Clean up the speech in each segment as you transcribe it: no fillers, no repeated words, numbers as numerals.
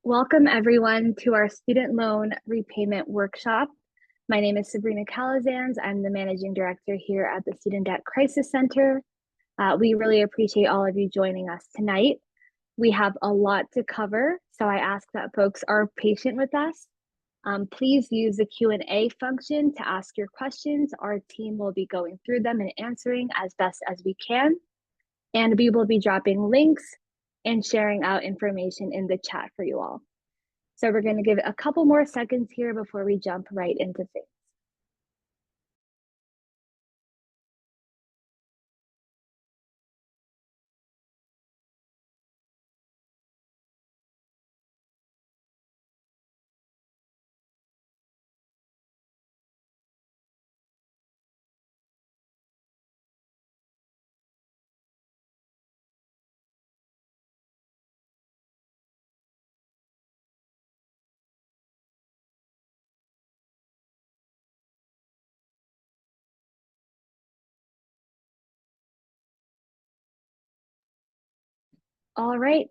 Welcome everyone to our student loan repayment workshop. My name is Sabrina Calazans. I'm the managing director here at the Student Debt Crisis Center. We really appreciate all of you joining us tonight. We have a lot to cover, so I ask that folks are patient with us. Please use the Q&A function to ask your questions. Our team will be going through them and answering as best as we can. And we will be dropping links and sharing out information in the chat for you all. So we're going to give it a couple more seconds here before we jump right into things. All right.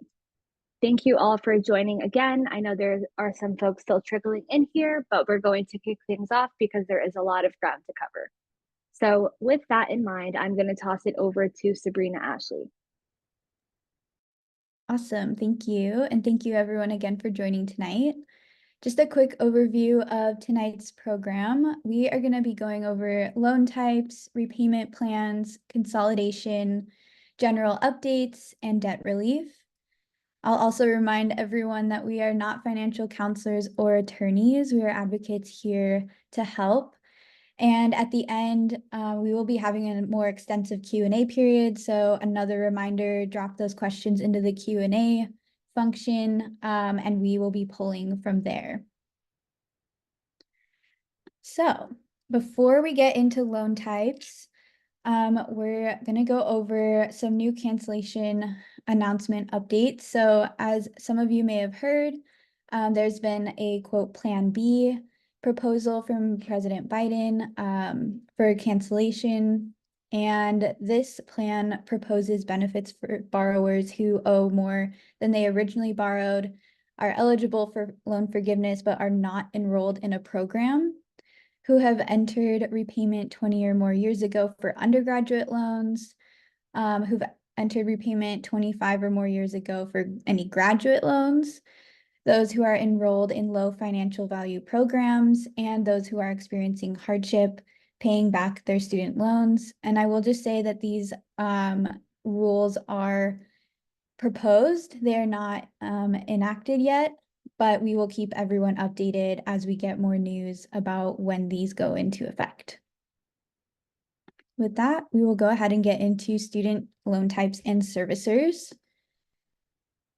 Thank you all for joining again. I know there are some folks still trickling in here, but we're going to kick things off because there is a lot of ground to cover. So with that in mind, I'm going to toss it over to Sabrina Ashley. Awesome, thank you. And thank you everyone again for joining tonight. Just a quick overview of tonight's program. We are going to be going over loan types, repayment plans, consolidation, general updates, and debt relief. I'll also remind everyone that we are not financial counselors or attorneys. We are advocates here to help. And at the end, we will be having a more extensive Q&A period. So another reminder, drop those questions into the Q&A function, and we will be pulling from there. So before we get into loan types, we're going to go over some new cancellation announcement updates. So as some of you may have heard, there's been a quote Plan B proposal from President Biden for cancellation. And this plan proposes benefits for borrowers who owe more than they originally borrowed, are eligible for loan forgiveness, but are not enrolled in a program, who have entered repayment 20 or more years ago for undergraduate loans, who've entered repayment 25 or more years ago for any graduate loans, those who are enrolled in low financial value programs, and those who are experiencing hardship paying back their student loans. And I will just say that these rules are proposed. They are not enacted yet, but we will keep everyone updated as we get more news about when these go into effect. With that, we will go ahead and get into student loan types and servicers.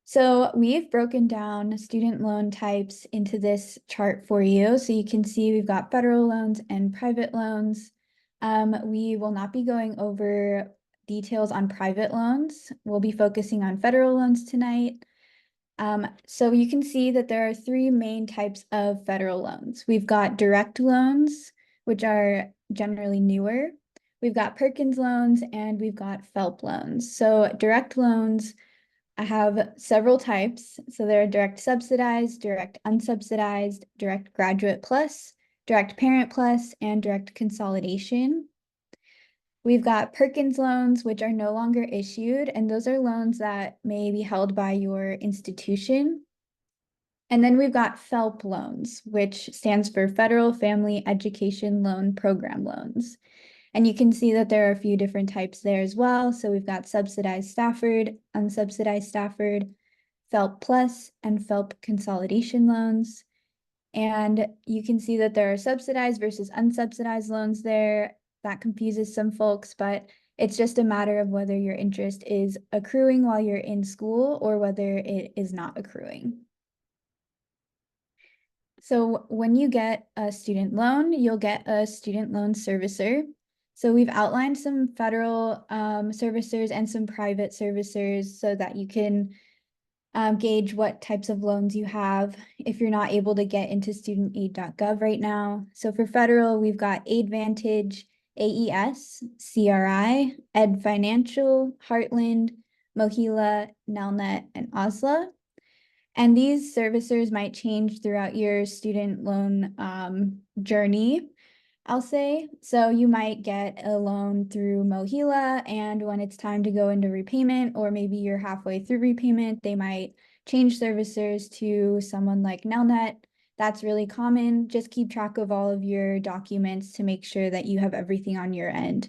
So we've broken down student loan types into this chart for you. So you can see we've got federal loans and private loans. We will not be going over details on private loans. We'll be focusing on federal loans tonight. So you can see that there are three main types of federal loans. We've got direct loans, which are generally newer. We've got Perkins loans, and we've got FFELP loans. So direct loans, I have several types. So there are direct subsidized, direct unsubsidized, direct graduate plus, direct parent plus, and direct consolidation. We've got Perkins loans, which are no longer issued, and those are loans that may be held by your institution. And then we've got FFELP loans, which stands for Federal Family Education Loan Program loans. And you can see that there are a few different types there as well. So we've got subsidized Stafford, unsubsidized Stafford, FFELP Plus, and FFELP consolidation loans. And you can see that there are subsidized versus unsubsidized loans there. That confuses some folks, but it's just a matter of whether your interest is accruing while you're in school or whether it is not accruing. So when you get a student loan, you'll get a student loan servicer. So we've outlined some federal servicers and some private servicers so that you can gauge what types of loans you have if you're not able to get into studentaid.gov right now. So for federal, we've got AidVantage, AES, CRI, Ed Financial, Heartland, Mohila, Nelnet, and OSLA. And these servicers might change throughout your student loan journey, I'll say. So you might get a loan through Mohila, and when it's time to go into repayment, or maybe you're halfway through repayment, they might change servicers to someone like Nelnet. That's really common. Just keep track of all of your documents to make sure that you have everything on your end,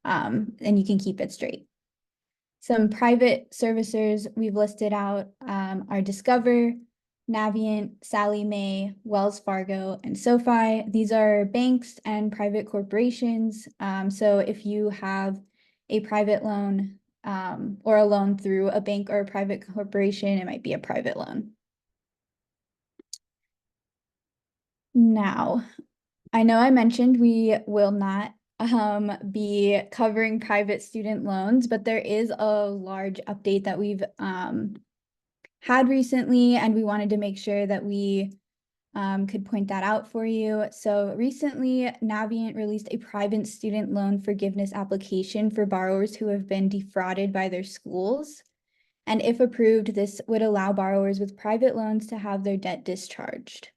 and you can keep it straight. Some private servicers we've listed out are Discover, Navient, Sallie Mae, Wells Fargo, and SoFi. These are banks and private corporations. So if you have a private loan or a loan through a bank or a private corporation, it might be a private loan. Now, I know I mentioned we will not be covering private student loans, but there is a large update that we've had recently, and we wanted to make sure that we could point that out for you. So recently, Navient released a private student loan forgiveness application for borrowers who have been defrauded by their schools. And if approved, this would allow borrowers with private loans to have their debt discharged.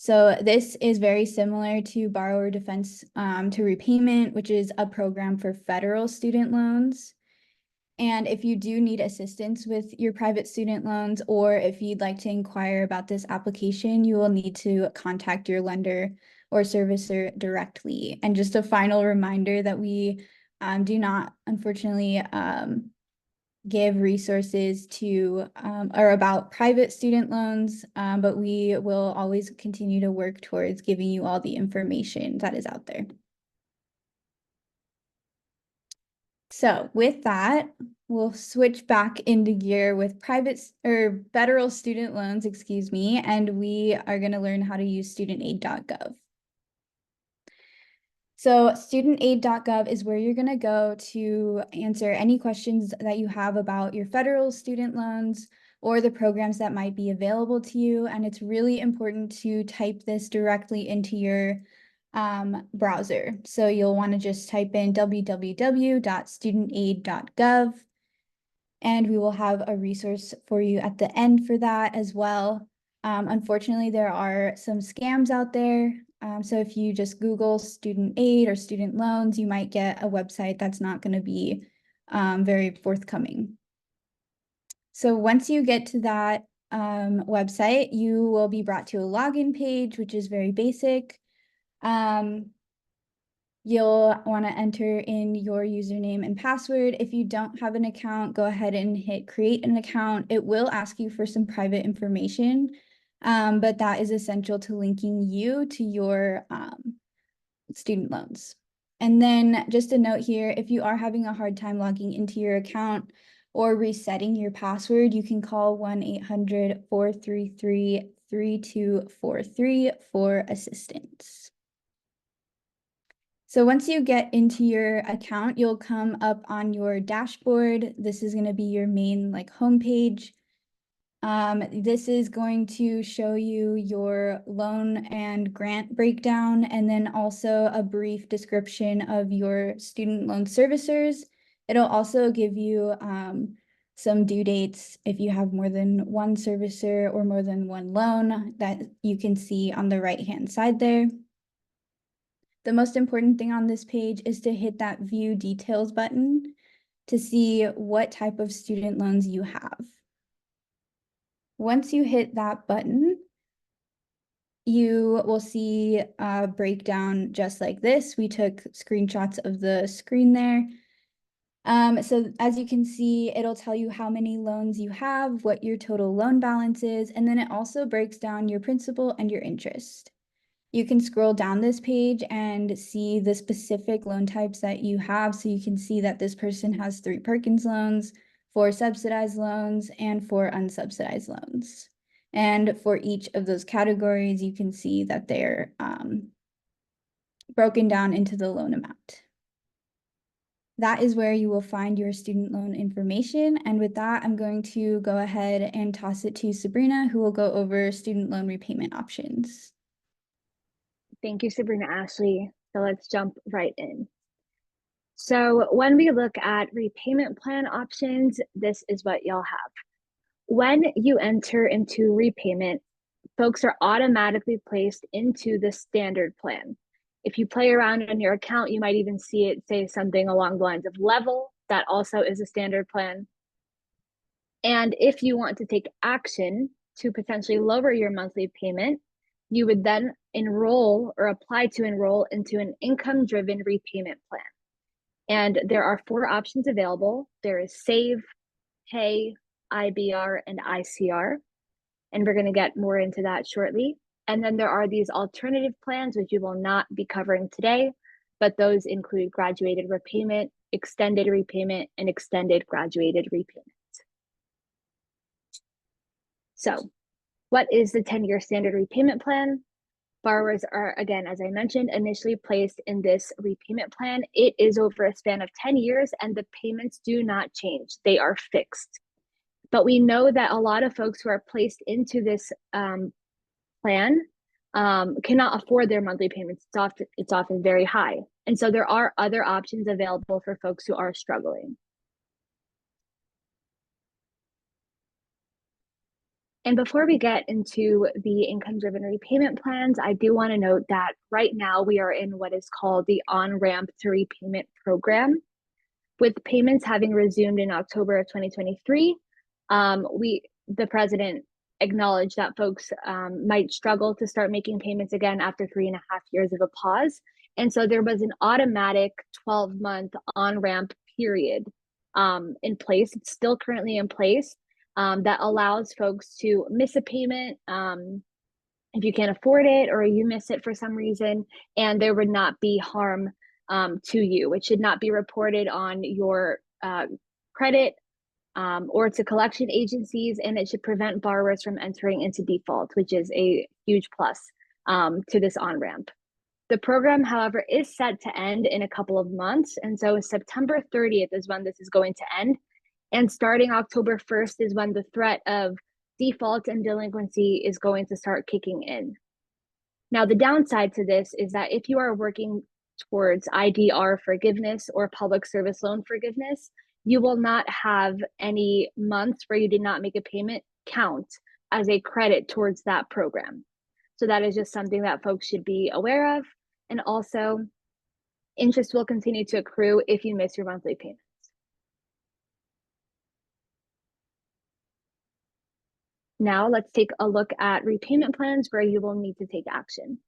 So this is very similar to Borrower Defense to Repayment, which is a program for federal student loans. And if you do need assistance with your private student loans, or if you'd like to inquire about this application, you will need to contact your lender or servicer directly. And just a final reminder that we do not, unfortunately, give resources to or about private student loans, but we will always continue to work towards giving you all the information that is out there. So with that, we'll switch back into gear with private or federal student loans, excuse me, and we are going to learn how to use studentaid.gov. So studentaid.gov is where you're going to go to answer any questions that you have about your federal student loans or the programs that might be available to you. And it's really important to type this directly into your browser. So you'll want to just type in www.studentaid.gov, and we will have a resource for you at the end for that as well. Unfortunately, there are some scams out there. So if you just Google student aid or student loans, you might get a website that's not going to be very forthcoming. So once you get to that website, you will be brought to a login page, which is very basic. You'll want to enter in your username and password. If you don't have an account, go ahead and hit create an account. It will ask you for some private information, but that is essential to linking you to your student loans. And then just a note here, if you are having a hard time logging into your account or resetting your password, you can call 1-800-433-3243 for assistance. So once you get into your account, you'll come up on your dashboard. This is going to be your main homepage. This is going to show you your loan and grant breakdown, and then also a brief description of your student loan servicers. It'll also give you some due dates if you have more than one servicer or more than one loan that you can see on the right-hand side there. The most important thing on this page is to hit that View Details button to see what type of student loans you have. Once you hit that button, you will see a breakdown just like this. We took screenshots of the screen there. So as you can see, it'll tell you how many loans you have, what your total loan balance is, and then it also breaks down your principal and your interest. You can scroll down this page and see the specific loan types that you have. So you can see that this person has 3 Perkins loans, 4 subsidized loans, and 4 unsubsidized loans. And for each of those categories, you can see that they're broken down into the loan amount. That is where you will find your student loan information. And with that, I'm going to go ahead and toss it to Sabrina, who will go over student loan repayment options. Thank you, Sabrina Ashley. So let's jump right in. So when we look at repayment plan options, this is what you'll have. When you enter into repayment, folks are automatically placed into the standard plan. If you play around in your account, you might even see it say something along the lines of level. That also is a standard plan. And if you want to take action to potentially lower your monthly payment, you would then enroll or apply to enroll into an income-driven repayment plan. And there are 4 options available. There is Save, Pay, IBR, and ICR. And we're going to get more into that shortly. And then there are these alternative plans, which we will not be covering today, but those include graduated repayment, extended repayment, and extended graduated repayment. So what is the 10-year standard repayment plan? Borrowers are, again, as I mentioned, initially placed in this repayment plan. It is over a span of 10 years and the payments do not change. They are fixed. But we know that a lot of folks who are placed into this plan cannot afford their monthly payments. It's often very high. And so there are other options available for folks who are struggling. And before we get into the income-driven repayment plans, I do want to note that right now we are in what is called the on-ramp to repayment program. With payments having resumed in October of 2023, the president acknowledged that folks might struggle to start making payments again after 3.5 years of a pause. And so there was an automatic 12-month on-ramp period in place. It's still currently in place that allows folks to miss a payment if you can't afford it or you miss it for some reason, and there would not be harm to you. It should not be reported on your credit or to collection agencies, and it should prevent borrowers from entering into default, which is a huge plus to this on-ramp. The program, however, is set to end in a couple of months, and so September 30th is when this is going to end, and starting October 1st is when the threat of default and delinquency is going to start kicking in. Now, the downside to this is that if you are working towards IDR forgiveness or public service loan forgiveness, you will not have any months where you did not make a payment count as a credit towards that program. So that is just something that folks should be aware of. And also, interest will continue to accrue if you miss your monthly payments. Now let's take a look at repayment plans where you will need to take action.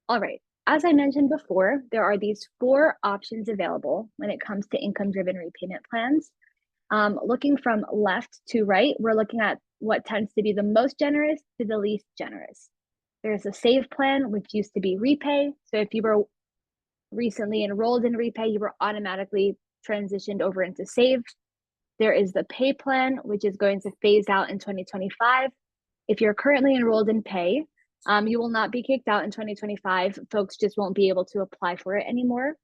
All right, as I mentioned before, there are these 4 options available when it comes to income-driven repayment plans. Looking from left to right, we're looking at what tends to be the most generous to the least generous. There's a Save plan, which used to be Repay. So if you were recently enrolled in Repay, you were automatically transitioned over into Save. There is the Pay plan, which is going to phase out in 2025. If you're currently enrolled in Pay, you will not be kicked out in 2025. Folks just won't be able to apply for it anymore.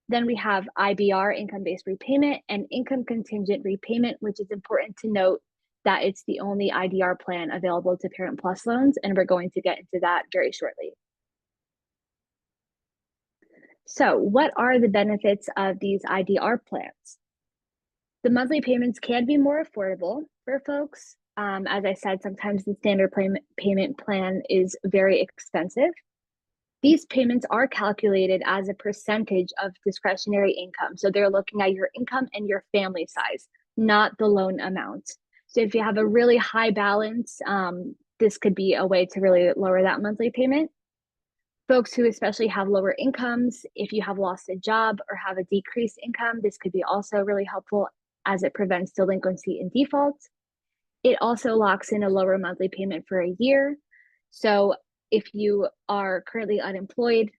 Then we have IBR, income-based repayment, and income contingent repayment, which is important to note that it's the only IDR plan available to Parent Plus loans, and we're going to get into that very shortly. So what are the benefits of these IDR plans? The monthly payments can be more affordable for folks. As I said, sometimes the standard payment plan is very expensive. These payments are calculated as a percentage of discretionary income. So they're looking at your income and your family size, not the loan amount. So if you have a really high balance, this could be a way to really lower that monthly payment. Folks who especially have lower incomes, if you have lost a job or have a decreased income, this could be also really helpful as it prevents delinquency and default. It also locks in a lower monthly payment for a year. So if you are currently unemployed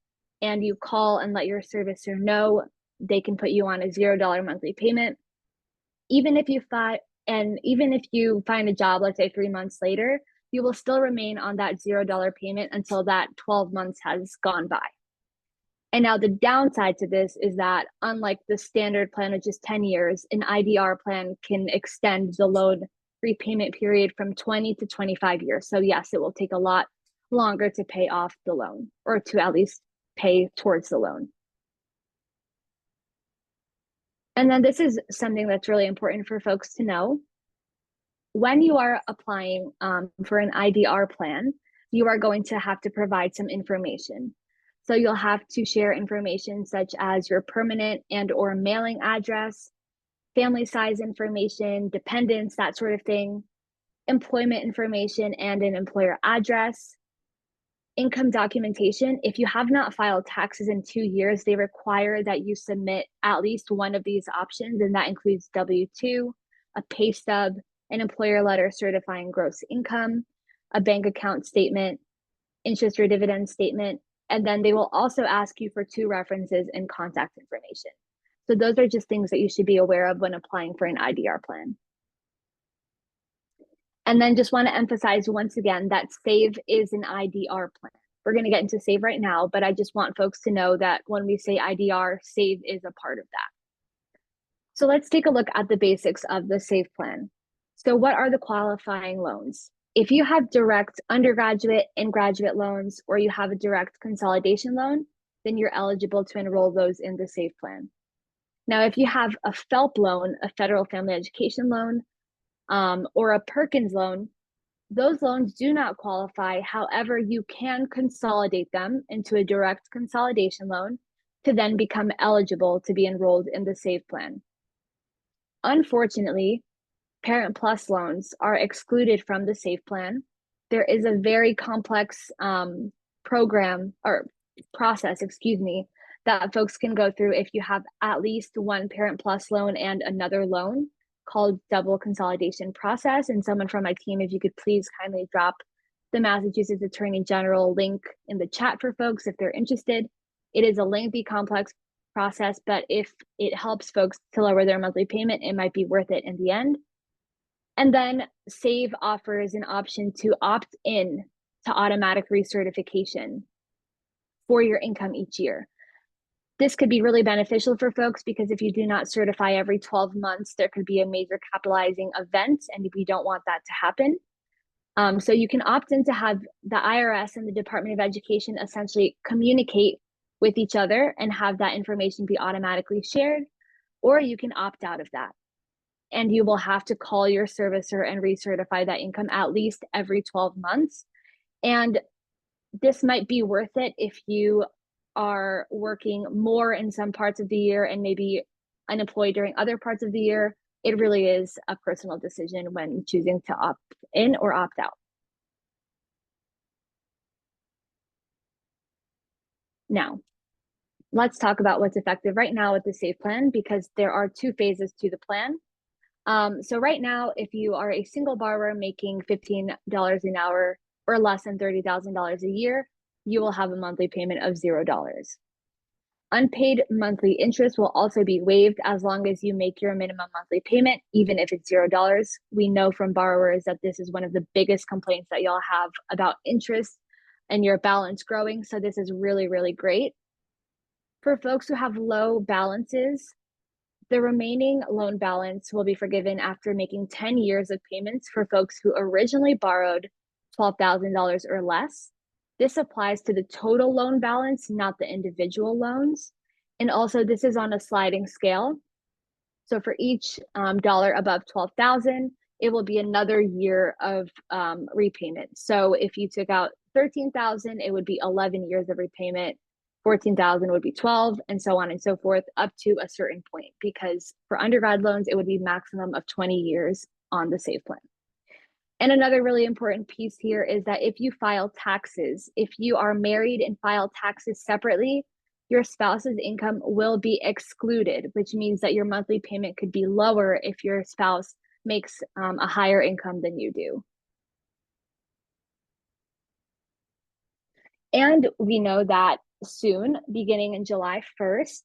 and you call and let your servicer know, they can put you on a $0 monthly payment. Even if you find a job, let's say 3 months later, you will still remain on that $0 payment until that 12 months has gone by. And now the downside to this is that unlike the standard plan, which is 10 years, an IDR plan can extend the loan repayment period from 20 to 25 years. So yes, it will take a lot longer to pay off the loan, or to at least pay towards the loan. And then this is something that's really important for folks to know. When you are applying for an IDR plan, you are going to have to provide some information. So you'll have to share information such as your permanent and or mailing address, family size information, dependents, that sort of thing, employment information and an employer address, income documentation. If you have not filed taxes in 2 years, they require that you submit at least one of these options, and that includes W-2, a pay stub, an employer letter certifying gross income, a bank account statement, interest or dividend statement, and then they will also ask you for 2 references and contact information. So those are just things that you should be aware of when applying for an IDR plan. And then just want to emphasize once again that SAVE is an IDR plan. We're going to get into SAVE right now, but I just want folks to know that when we say IDR, SAVE is a part of that. So let's take a look at the basics of the SAVE plan. So what are the qualifying loans? If you have direct undergraduate and graduate loans, or you have a direct consolidation loan, then you're eligible to enroll those in the SAVE plan. Now, if you have a FFELP loan, a federal family education loan, or a Perkins loan, those loans do not qualify. However, you can consolidate them into a direct consolidation loan to then become eligible to be enrolled in the SAVE plan. Unfortunately, Parent Plus loans are excluded from the SAVE plan. There is a very complex program or process, that folks can go through if you have at least one Parent Plus loan and another loan, called double consolidation process. And someone from my team, if you could please kindly drop the Massachusetts Attorney General link in the chat for folks if they're interested. It is a lengthy, complex process, but if it helps folks to lower their monthly payment, it might be worth it in the end. And then SAVE offers an option to opt in to automatic recertification for your income each year. This could be really beneficial for folks because if you do not certify every 12 months, there could be a major capitalizing event, and we don't want that to happen. So you can opt in to have the IRS and the Department of Education essentially communicate with each other and have that information be automatically shared, or you can opt out of that. And you will have to call your servicer and recertify that income at least every 12 months. And this might be worth it if you are working more in some parts of the year and maybe unemployed during other parts of the year. It really is a personal decision when choosing to opt in or opt out. Now, let's talk about what's effective right now with the SAVE plan, because there are 2 phases to the plan. So right now, if you are a single borrower making $15 an hour or less than $30,000 a year, you will have a monthly payment of $0. Unpaid monthly interest will also be waived as long as you make your minimum monthly payment, even if it's $0. We know from borrowers that this is one of the biggest complaints that y'all have about interest and your balance growing. So this is really, really great. For folks who have low balances, the remaining loan balance will be forgiven after making 10 years of payments for folks who originally borrowed $12,000 or less. This applies to the total loan balance, not the individual loans. And also, this is on a sliding scale. So for each dollar above 12,000, it will be another year of repayment. So if you took out 13,000, it would be 11 years of repayment. 14,000 would be 12, and so on and so forth, up to a certain point, because for undergrad loans, it would be maximum of 20 years on the SAVE plan. And another really important piece here is that if you file taxes, if you are married and file taxes separately, your spouse's income will be excluded, which means that your monthly payment could be lower if your spouse makes a higher income than you do. And we know that soon, beginning in July 1st,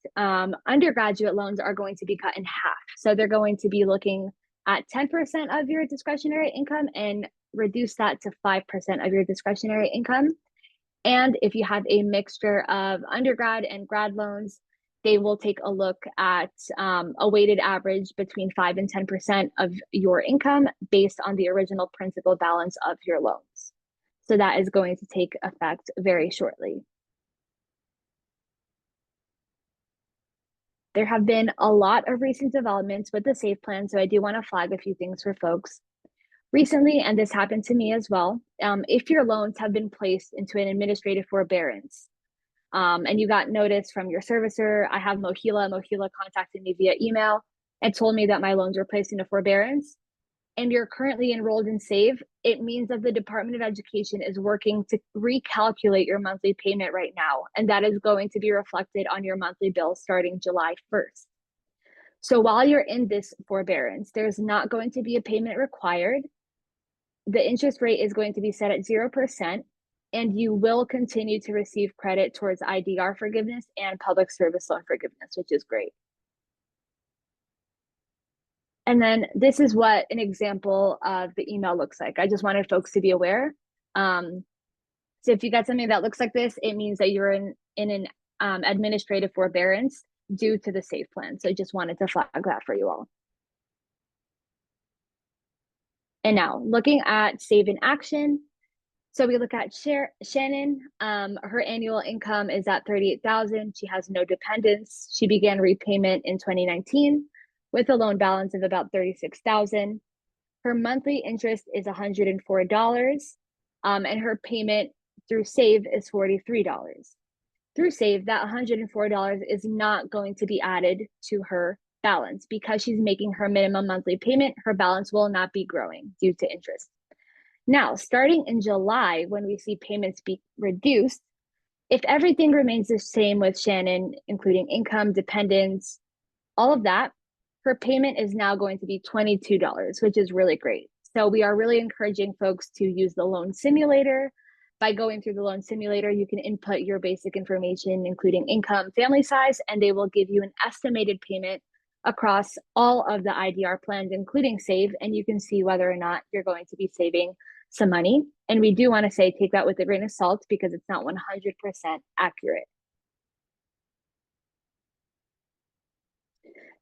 undergraduate loans are going to be cut in half. So they're going to be looking at 10% of your discretionary income and reduce that to 5% of your discretionary income. And if you have a mixture of undergrad and grad loans, they will take a look at a weighted average between 5 and 10% of your income based on the original principal balance of your loans. So that is going to take effect very shortly. There have been a lot of recent developments with the SAFE plan, so I do want to flag a few things for folks. Recently, and this happened to me as well, if your loans have been placed into an administrative forbearance, and you got notice from your servicer, I have Mohila. Mohila contacted me via email and told me that my loans were placed into forbearance, and you're currently enrolled in SAVE, it means that the Department of Education is working to recalculate your monthly payment right now, and that is going to be reflected on your monthly bill starting July 1st. So while you're in this forbearance, there's not going to be a payment required. The interest rate is going to be set at 0%, and you will continue to receive credit towards IDR forgiveness and public service loan forgiveness, which is great. And then this is what an example of the email looks like. I just wanted folks to be aware. So if you got something that looks like this, it means that you're in an administrative forbearance due to the SAFE plan. So I just wanted to flag that for you all. And now looking at SAVE in action. So we look at Shannon. Her annual income is at $38,000. She has no dependents. She began repayment in 2019 with a loan balance of about $36,000. Her monthly interest is $104, and her payment through SAVE is $43. Through SAVE, that $104 is not going to be added to her balance because she's making her minimum monthly payment. Her balance will not be growing due to interest. Now, starting in July, when we see payments be reduced, if everything remains the same with Shannon, including income, dependents, all of that, her payment is now going to be $22, which is really great. So we are really encouraging folks to use the loan simulator. By going through the loan simulator, you can input your basic information, including income, family size, and they will give you an estimated payment across all of the IDR plans, including SAVE, and you can see whether or not you're going to be saving some money. And we do want to say, take that with a grain of salt because it's not 100% accurate.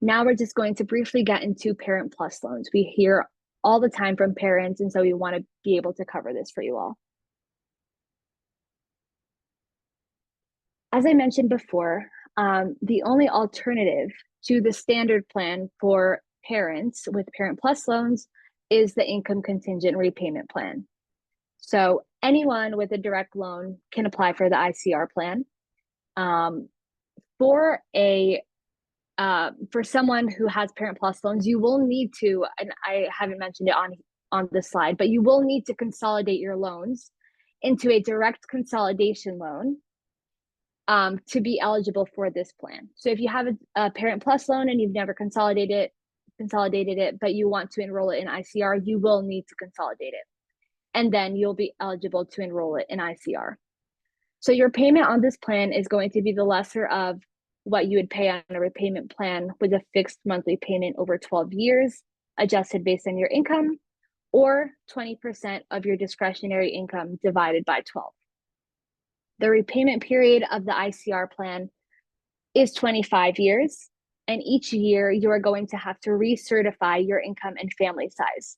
Now we're just going to briefly get into Parent Plus loans. We hear all the time from parents, and so we want to be able to cover this for you all. As I mentioned before, the only alternative to the standard plan for parents with Parent Plus loans is the income contingent repayment plan. So anyone with a direct loan can apply for the ICR plan. For someone who has Parent Plus loans, you will need to, and I haven't mentioned it on this slide, but you will need to consolidate your loans into a direct consolidation loan to be eligible for this plan. So if you have a Parent Plus loan and you've never consolidated it, but you want to enroll it in ICR, you will need to consolidate it. And then you'll be eligible to enroll it in ICR. So your payment on this plan is going to be the lesser of what you would pay on a repayment plan with a fixed monthly payment over 12 years, adjusted based on your income, or 20% of your discretionary income divided by 12. The repayment period of the ICR plan is 25 years, and each year you are going to have to recertify your income and family size.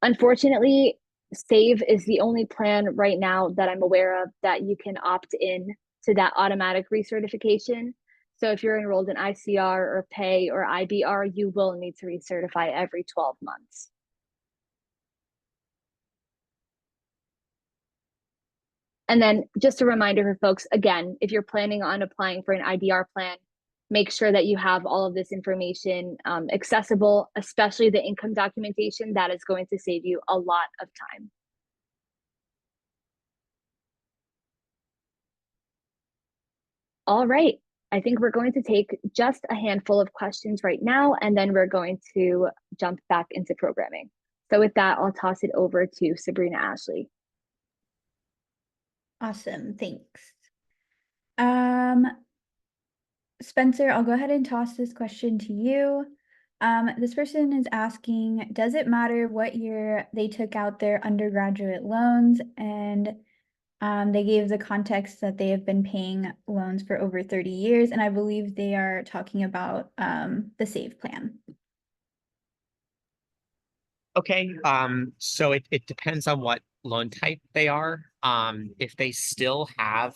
Unfortunately, SAVE is the only plan right now that I'm aware of that you can opt in to that automatic recertification. So if you're enrolled in ICR or PAY or IBR, you will need to recertify every 12 months. And then just a reminder for folks, again, if you're planning on applying for an IDR plan, make sure that you have all of this information accessible, especially the income documentation. That is going to save you a lot of time. All right, I think we're going to take just a handful of questions right now, and then we're going to jump back into programming. So with that, I'll toss it over to Sabrina Ashley. Awesome, thanks. Spencer, I'll go ahead and toss this question to you. This person is asking, does it matter what year they took out their undergraduate loans? And they gave the context that they have been paying loans for over 30 years, and I believe they are talking about the SAVE plan. Okay, so it depends on what loan type they are. If they still have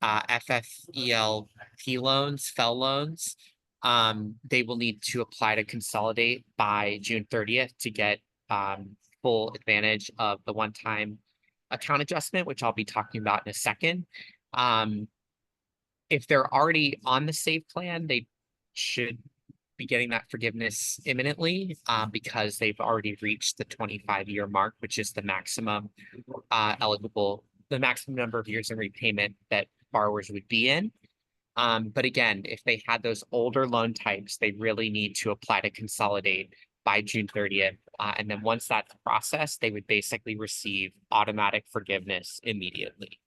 FFELP loans, FEL loans, they will need to apply to consolidate by June 30th to get full advantage of the one-time account adjustment, which I'll be talking about in a second. If they're already on the SAVE plan, they should be getting that forgiveness imminently because they've already reached the 25-year mark, which is the maximum the maximum number of years in repayment that borrowers would be in. But again, if they had those older loan types, they really need to apply to consolidate by June 30th. And then once that's processed, they would basically receive automatic forgiveness immediately.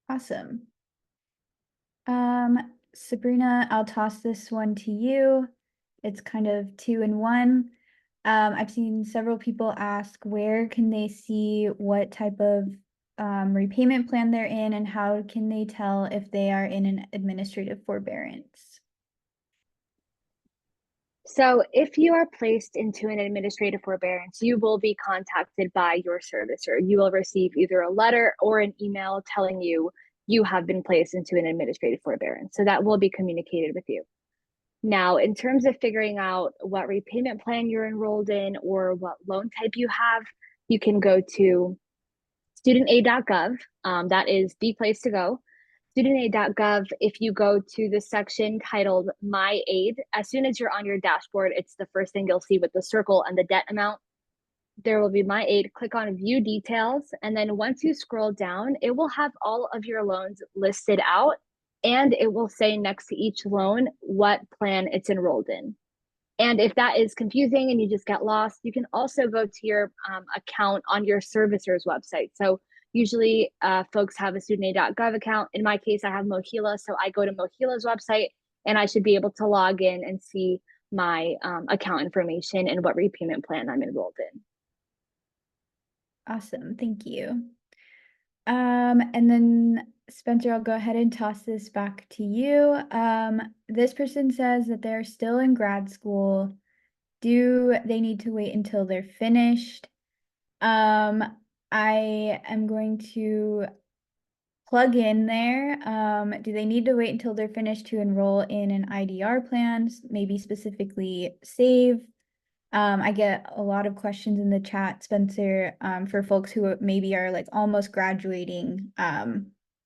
Awesome. Sabrina, I'll toss this one to you. It's kind of 2 in 1. I've seen several people ask where can they see what type of repayment plan they're in and how can they tell if they are in an administrative forbearance? So if you are placed into an administrative forbearance, you will be contacted by your servicer. You will receive either a letter or an email telling you you have been placed into an administrative forbearance. So that will be communicated with you. Now, in terms of figuring out what repayment plan you're enrolled in or what loan type you have, you can go to studentaid.gov. That is the place to go. Studentaid.gov, if you go to the section titled My Aid, as soon as you're on your dashboard, it's the first thing you'll see with the circle and the debt amount. There will be My Aid. Click on View Details. And then once you scroll down, it will have all of your loans listed out. And it will say next to each loan what plan it's enrolled in. And if that is confusing and you just get lost, you can also go to your account on your servicer's website. So usually folks have a studentaid.gov account. In my case, I have Mohila. So I go to Mohila's website and I should be able to log in and see my account information and what repayment plan I'm enrolled in. Awesome, thank you. And then Spencer, I'll go ahead and toss this back to you. This person says that they're still in grad school. Do they need to wait until they're finished? I am going to plug in there. Do they need to wait until they're finished to enroll in an IDR plan, maybe specifically SAVE? I get a lot of questions in the chat, Spencer, for folks who maybe are like almost graduating.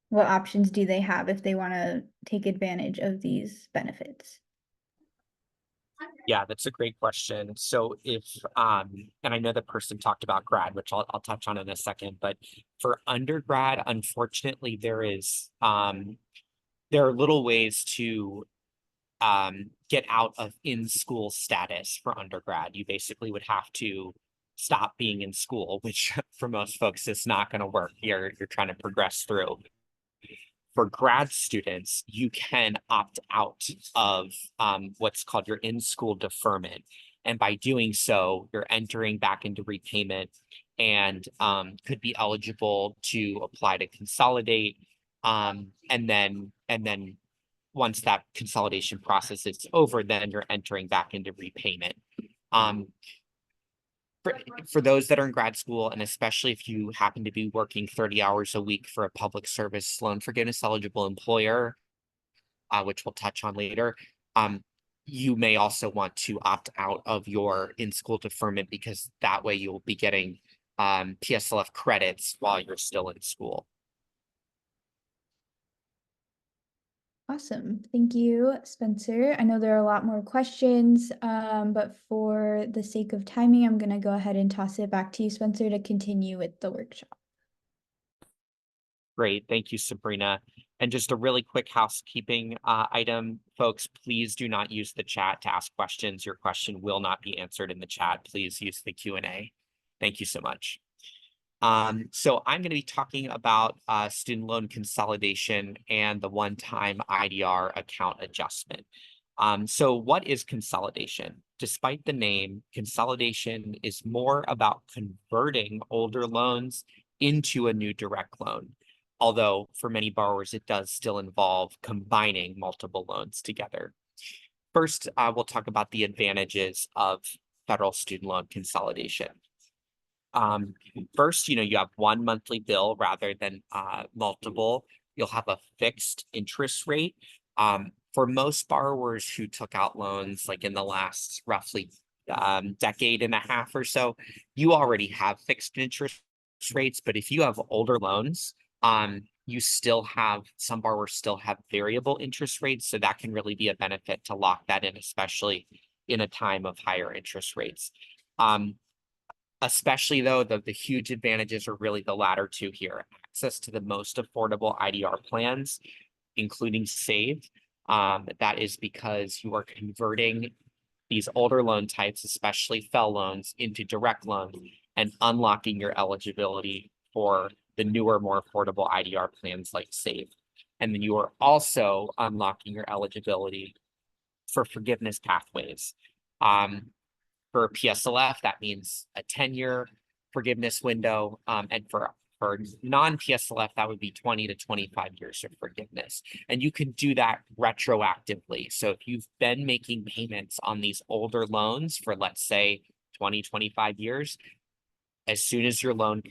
What options do they have if they want to take advantage of these benefits? Yeah, that's a great question. So if, and I know the person talked about grad, which I'll touch on in a second, but for undergrad, unfortunately, there are little ways to get out of in-school status for undergrad. You basically would have to stop being in school, which for most folks is not going to work. You're trying to progress through. For grad students, you can opt out of what's called your in-school deferment. And by doing so, you're entering back into repayment and could be eligible to apply to consolidate. And then once that consolidation process is over, then you're entering back into repayment. For those that are in grad school, and especially if you happen to be working 30 hours a week for a public service loan forgiveness eligible employer, which we'll touch on later, you may also want to opt out of your in-school deferment because that way you'll be getting PSLF credits while you're still in school. Awesome. Thank you, Spencer. I know there are a lot more questions, but for the sake of timing, I'm going to go ahead and toss it back to you, Spencer, to continue with the workshop. Great. Thank you, Sabrina. And just a really quick housekeeping item, folks, please do not use the chat to ask questions. Your question will not be answered in the chat. Please use the Q&A. Thank you so much. So I'm going to be talking about student loan consolidation and the one-time IDR account adjustment. So what is consolidation? Despite the name, consolidation is more about converting older loans into a new direct loan. Although for many borrowers, it does still involve combining multiple loans together. First, we'll talk about the advantages of federal student loan consolidation. First, you have one monthly bill rather than multiple. You'll have a fixed interest rate. For most borrowers who took out loans like in the last roughly decade and a half or so, you already have fixed interest rates. But if you have older loans, you still have, some borrowers still have variable interest rates. So that can really be a benefit to lock that in, especially in a time of higher interest rates. Especially though, the huge advantages are really the latter two here: access to the most affordable IDR plans, including SAVE. That is because you are converting these older loan types, especially FFEL loans, into direct loans and unlocking your eligibility for the newer, more affordable IDR plans like SAVE. And then you are also unlocking your eligibility for forgiveness pathways. For PSLF, that means a 10-year forgiveness window. And for non-PSLF, that would be 20 to 25 years of forgiveness. And you can do that retroactively. So if you've been making payments on these older loans for, let's say, 20, 25 years, as soon as your loan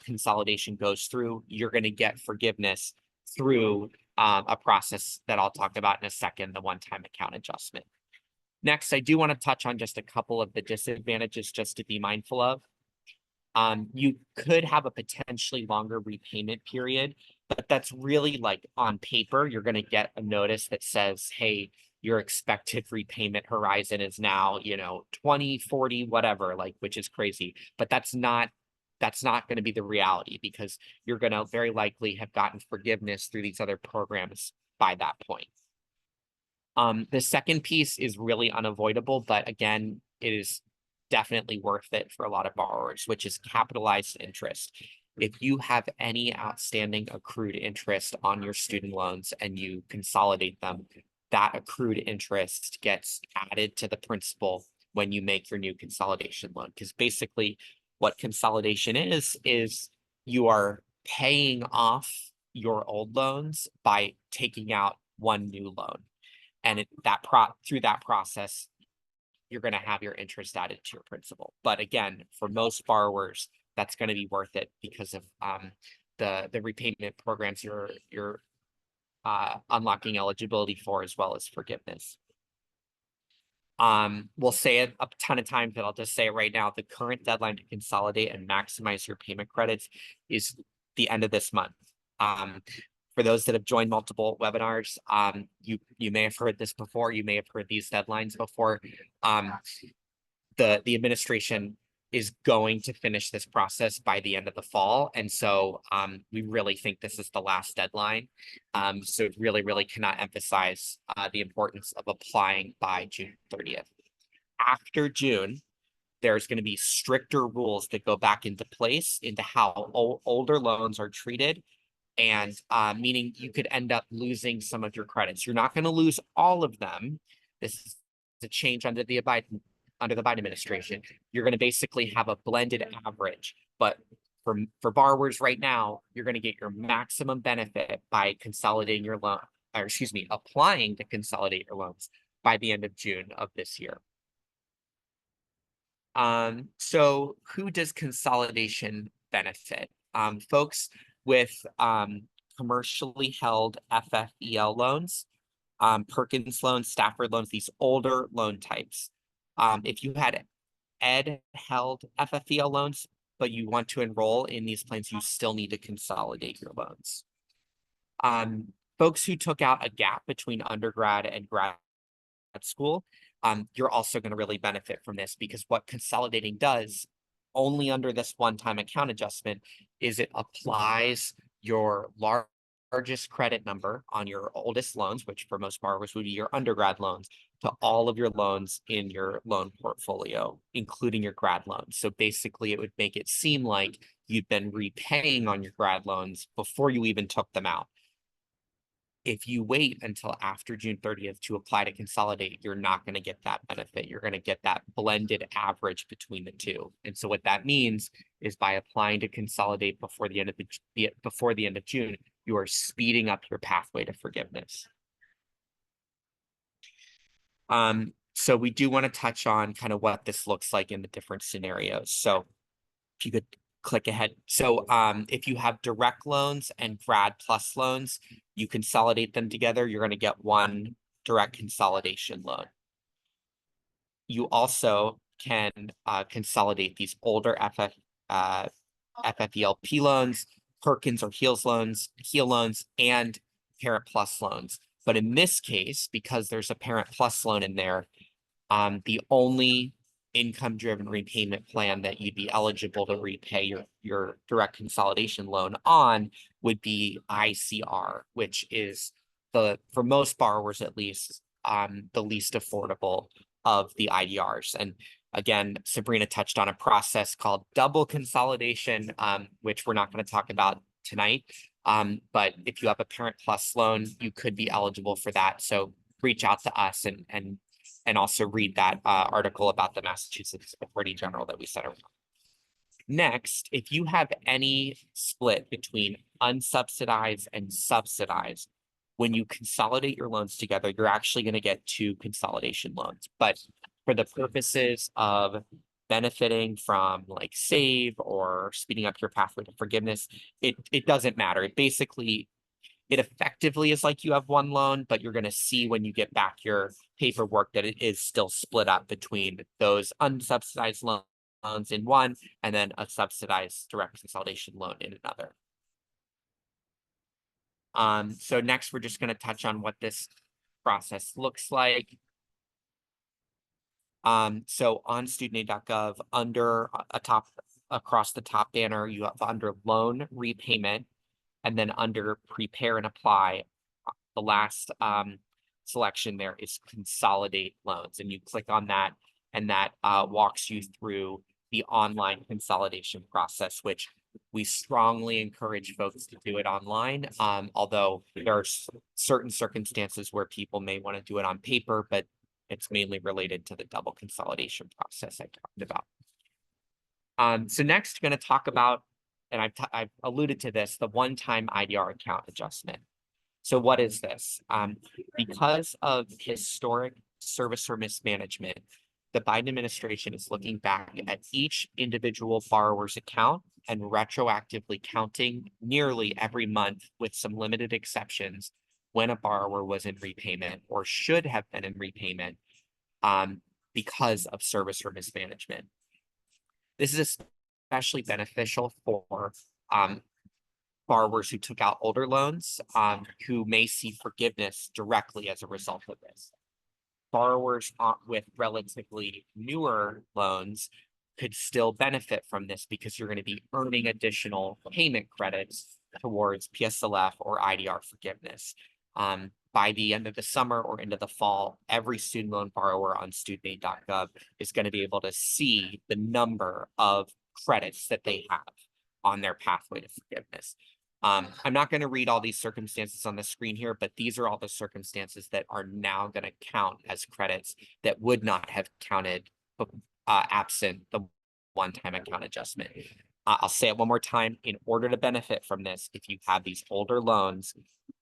consolidation goes through, you're going to get forgiveness through a process that I'll talk about in a second, the one-time account adjustment. Next, I do want to touch on just a couple of the disadvantages just to be mindful of. You could have a potentially longer repayment period, but that's really like on paper, you're going to get a notice that says, hey, your expected repayment horizon is now, 20, 40, whatever, like, which is crazy. But that's not going to be the reality, because you're going to very likely have gotten forgiveness through these other programs by that point. The second piece is really unavoidable, but again, it is definitely worth it for a lot of borrowers, which is capitalized interest. If you have any outstanding accrued interest on your student loans and you consolidate them, that accrued interest gets added to the principal when you make your new consolidation loan. Because basically what consolidation is you are paying off your old loans by taking out one new loan. And through that process, you're going to have your interest added to your principal. But again, for most borrowers, that's going to be worth it because of the repayment programs you're unlocking eligibility for, as well as forgiveness. We'll say it a ton of times, but I'll just say it right now. The current deadline to consolidate and maximize your payment credits is the end of this month. For those that have joined multiple webinars, you may have heard this before. You may have heard these deadlines before. The administration is going to finish this process by the end of the fall. And so we really think this is the last deadline. So really cannot emphasize the importance of applying by June 30th. After June, there's going to be stricter rules that go back into place into how older loans are treated. And meaning you could end up losing some of your credits. You're not going to lose all of them. This is a change under the Biden administration. You're going to basically have a blended average. But for borrowers right now, you're going to get your maximum benefit by consolidating your loan, or excuse me, applying to consolidate your loans by the end of June of this year. So who does consolidation benefit? Folks with commercially held FFEL loans, Perkins loans, Stafford loans, these older loan types. If you had Ed held FFEL loans, but you want to enroll in these plans, you still need to consolidate your loans. Folks who took out a gap between undergrad and grad school, you're also going to really benefit from this, because what consolidating does only under this one-time account adjustment is it applies your largest credit number on your oldest loans, which for most borrowers would be your undergrad loans, to all of your loans in your loan portfolio, including your grad loans. So basically, it would make it seem like you've been repaying on your grad loans before you even took them out. If you wait until after June 30th to apply to consolidate, you're not going to get that benefit. You're going to get that blended average between the two. And so what that means is by applying to consolidate before the end of June, you are speeding up your pathway to forgiveness. So we do want to touch on kind of what this looks like in the different scenarios. So if you could click ahead. So if you have direct loans and grad plus loans, you consolidate them together, you're going to get one direct consolidation loan. You also can consolidate these older FFELP loans, Perkins or HEAL loans, and Parent Plus loans. But in this case, because there's a Parent Plus loan in there, the only income-driven repayment plan that you'd be eligible to repay your direct consolidation loan on would be ICR, which is for most borrowers at least, the least affordable of the IDRs. And again, Sabrina touched on a process called double consolidation, which we're not going to talk about tonight. But if you have a Parent Plus loan, you could be eligible for that. So reach out to us and also read that article about the Massachusetts Attorney General that we sent around. Next, if you have any split between unsubsidized and subsidized, when you consolidate your loans together, you're actually going to get two consolidation loans. But for the purposes of benefiting from like SAVE or speeding up your pathway to forgiveness, it doesn't matter. It effectively is like you have one loan, but you're going to see when you get back your paperwork that it is still split up between those unsubsidized loans in one and then a subsidized direct consolidation loan in another. So next, we're just going to touch on what this process looks like. So on studentaid.gov, under across the top banner, you have under loan repayment, and then under prepare and apply, the last selection there is consolidate loans. And you click on that, and that walks you through the online consolidation process, which we strongly encourage folks to do it online. Although there are certain circumstances where people may want to do it on paper, but it's mainly related to the double consolidation process I talked about. So next, we're going to talk about, and I've alluded to this, the one-time IDR account adjustment. So what is this? Because of historic servicer mismanagement, the Biden administration is looking back at each individual borrower's account and retroactively counting nearly every month, with some limited exceptions, when a borrower was in repayment or should have been in repayment because of servicer mismanagement. This is especially beneficial for borrowers who took out older loans, who may see forgiveness directly as a result of this. Borrowers with relatively newer loans could still benefit from this because you're going to be earning additional payment credits towards PSLF or IDR forgiveness. By the end of the summer or into the fall, every student loan borrower on studentaid.gov is going to be able to see the number of credits that they have on their pathway to forgiveness. I'm not going to read all these circumstances on the screen here, but these are all the circumstances that are now going to count as credits that would not have counted absent the one-time account adjustment. I'll say it one more time. In order to benefit from this, if you have these older loans,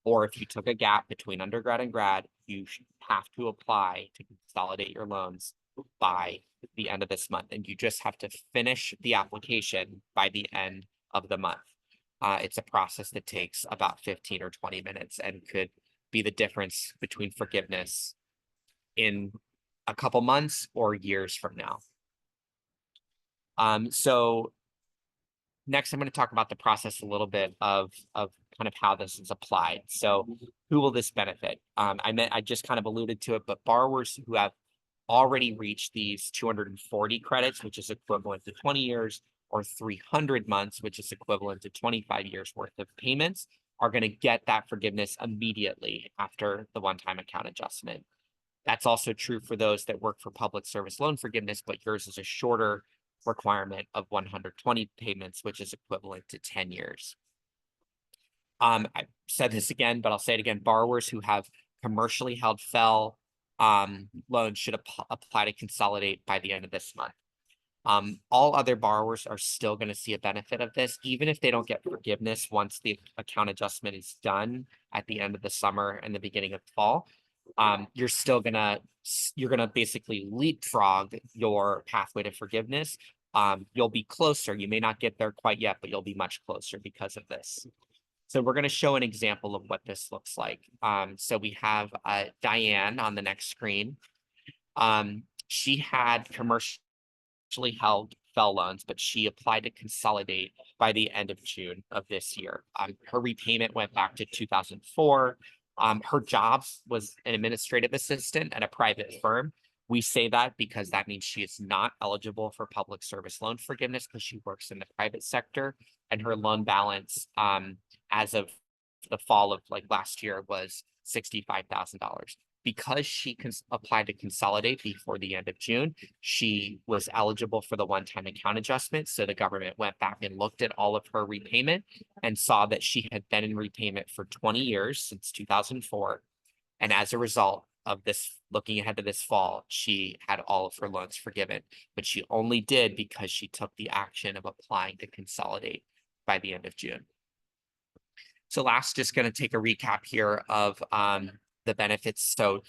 or if you took a gap between undergrad and grad, you have to apply to consolidate your loans by the end of this month. And you just have to finish the application by the end of the month. It's a process that takes about 15 or 20 minutes and could be the difference between forgiveness in a couple months or years from now. So next, I'm going to talk about the process a little bit of kind of how this is applied. So who will this benefit? I just kind of alluded to it, but borrowers who have already reached these 240 credits, which is equivalent to 20 years, or 300 months, which is equivalent to 25 years worth of payments, are going to get that forgiveness immediately after the one-time account adjustment. That's also true for those that work for public service loan forgiveness, but yours is a shorter requirement of 120 payments, which is equivalent to 10 years. I said this again, but I'll say it again. Borrowers who have commercially held FFEL loans should apply to consolidate by the end of this month. All other borrowers are still going to see a benefit of this, even if they don't get forgiveness once the account adjustment is done at the end of the summer and the beginning of fall. You're gonna basically leapfrog your pathway to forgiveness. You'll be closer. You may not get there quite yet, but you'll be much closer because of this. So we're going to show an example of what this looks like. So we have Diane on the next screen. She had commercially held FFEL loans, but she applied to consolidate by the end of June of this year. Her repayment went back to 2004. Her job was an administrative assistant at a private firm. We say that because that means she is not eligible for public service loan forgiveness because she works in the private sector, and her loan balance as of the fall of last year was $65,000. Because she applied to consolidate before the end of June, she was eligible for the one-time account adjustment. So the government went back and looked at all of her repayment and saw that she had been in repayment for 20 years since 2004. And as a result of this, looking ahead to this fall, she had all of her loans forgiven, but she only did because she took the action of applying to consolidate by the end of June. So last, just going to take a recap here of the benefits. So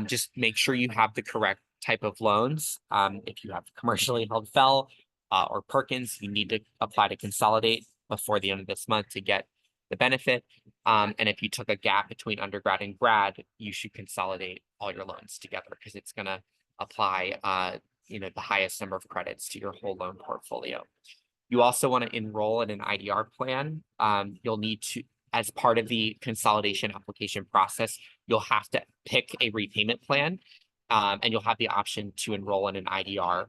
just make sure you have the correct type of loans. If you have commercially held FFEL or Perkins, you need to apply to consolidate before the end of this month to get the benefit. And if you took a gap between undergrad and grad, you should consolidate all your loans together because it's going to apply the highest number of credits to your whole loan portfolio. You also want to enroll in an IDR plan. You'll need to, as part of the consolidation application process, you'll have to pick a repayment plan, and you'll have the option to enroll in an IDR.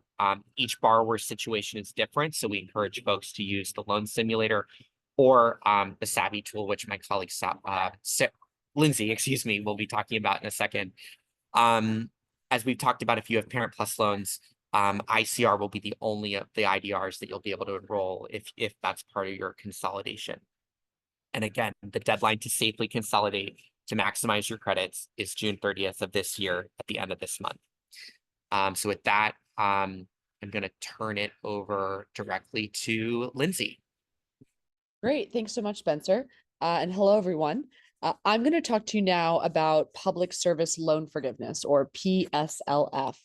Each borrower's situation is different, so we encourage folks to use the loan simulator or the Savvy tool, which my colleague Lindsay, will be talking about in a second. As we've talked about, if you have Parent Plus loans, ICR will be the only of the IDRs that you'll be able to enroll if that's part of your consolidation. And again, the deadline to safely consolidate to maximize your credits is June 30th of this year at the end of this month. So with that, I'm going to turn it over directly to Lindsay. Great. Thanks so much, Spencer. And hello, everyone. I'm going to talk to you now about public service loan forgiveness, or PSLF.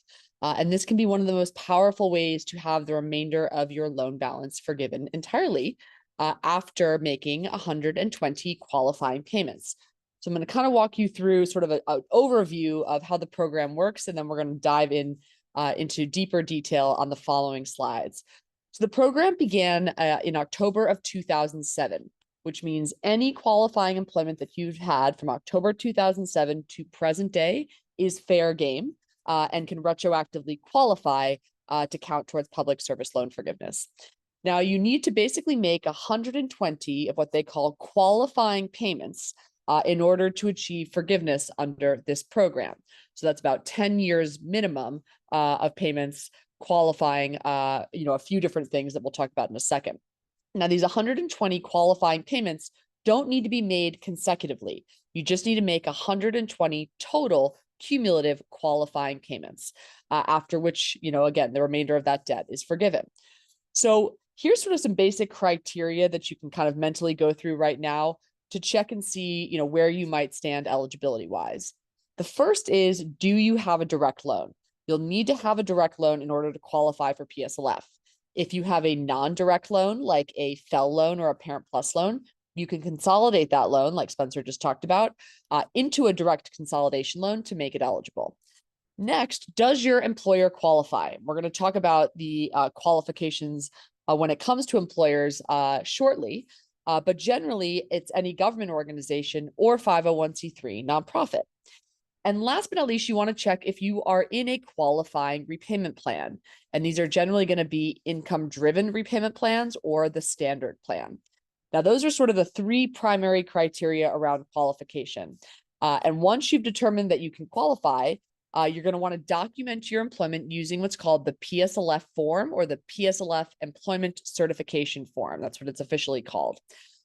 And this can be one of the most powerful ways to have the remainder of your loan balance forgiven entirely after making 120 qualifying payments. So I'm going to kind of walk you through sort of an overview of how the program works, and then we're going to dive into deeper detail on the following slides. So the program began in October of 2007, which means any qualifying employment that you've had from October 2007 to present day is fair game and can retroactively qualify to count towards public service loan forgiveness. Now, you need to basically make 120 of what they call qualifying payments in order to achieve forgiveness under this program. So that's about 10 years minimum of payments qualifying, a few different things that we'll talk about in a second. Now, these 120 qualifying payments don't need to be made consecutively. You just need to make 120 total cumulative qualifying payments, after which, again, the remainder of that debt is forgiven. So here's sort of some basic criteria that you can kind of mentally go through right now to check and see, where you might stand eligibility-wise. The first is, do you have a direct loan? You'll need to have a direct loan in order to qualify for PSLF. If you have a non-direct loan, like a FFEL loan or a Parent Plus loan, you can consolidate that loan, like Spencer just talked about, into a direct consolidation loan to make it eligible. Next, does your employer qualify? We're going to talk about the qualifications when it comes to employers shortly, but generally it's any government organization or 501c3 nonprofit. And last but not least, you want to check if you are in a qualifying repayment plan. And these are generally going to be income-driven repayment plans or the standard plan. Now, those are sort of the three primary criteria around qualification. And once you've determined that you can qualify, you're going to want to document your employment using what's called the PSLF form, or the PSLF Employment Certification Form. That's what it's officially called.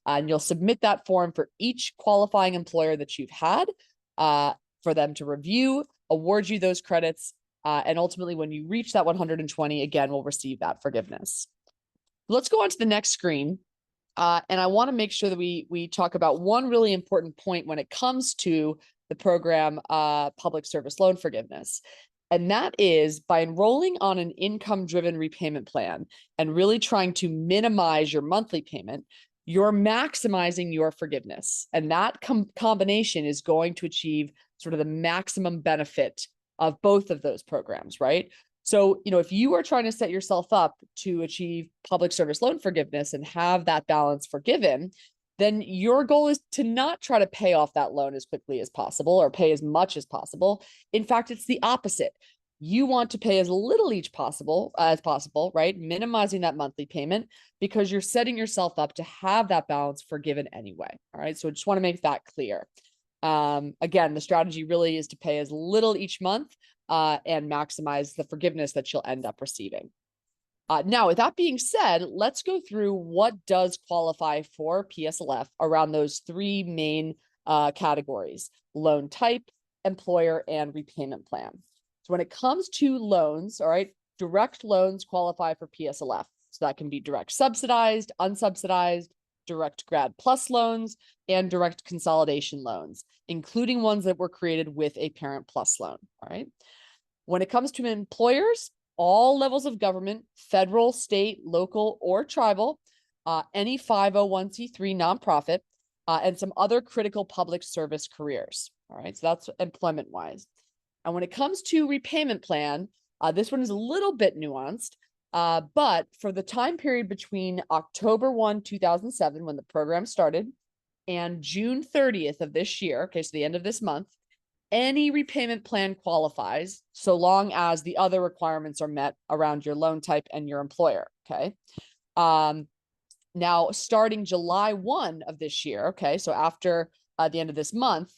And you'll submit that form for each qualifying employer that you've had, for them to review, award you those credits, and ultimately when you reach that 120, again, we'll receive that forgiveness. Let's go on to the next screen. And I want to make sure that we talk about one really important point when it comes to the program public service loan forgiveness. And that is, by enrolling on an income-driven repayment plan and really trying to minimize your monthly payment, you're maximizing your forgiveness. And that combination is going to achieve sort of the maximum benefit of both of those programs, right? So, if you are trying to set yourself up to achieve public service loan forgiveness and have that balance forgiven, then your goal is to not try to pay off that loan as quickly as possible or pay as much as possible. In fact, it's the opposite. You want to pay as little each as possible, right? Minimizing that monthly payment because you're setting yourself up to have that balance forgiven anyway. All right. So I just want to make that clear. Again, the strategy really is to pay as little each month and maximize the forgiveness that you'll end up receiving. Now, with that being said, let's go through what does qualify for PSLF around those three main categories: loan type, employer, and repayment plan. So when it comes to loans, all right, direct loans qualify for PSLF. So that can be direct subsidized, unsubsidized, direct grad plus loans, and direct consolidation loans, including ones that were created with a parent plus loan, all right? When it comes to employers, all levels of government, federal, state, local, or tribal, any 501c3 nonprofit, and some other critical public service careers, all right? So that's employment-wise. And when it comes to repayment plan, this one is a little bit nuanced, but for the time period between October 1, 2007, when the program started, and June 30th of this year, okay, so the end of this month, any repayment plan qualifies so long as the other requirements are met around your loan type and your employer, okay? Now, starting July 1 of this year, okay, so after the end of this month,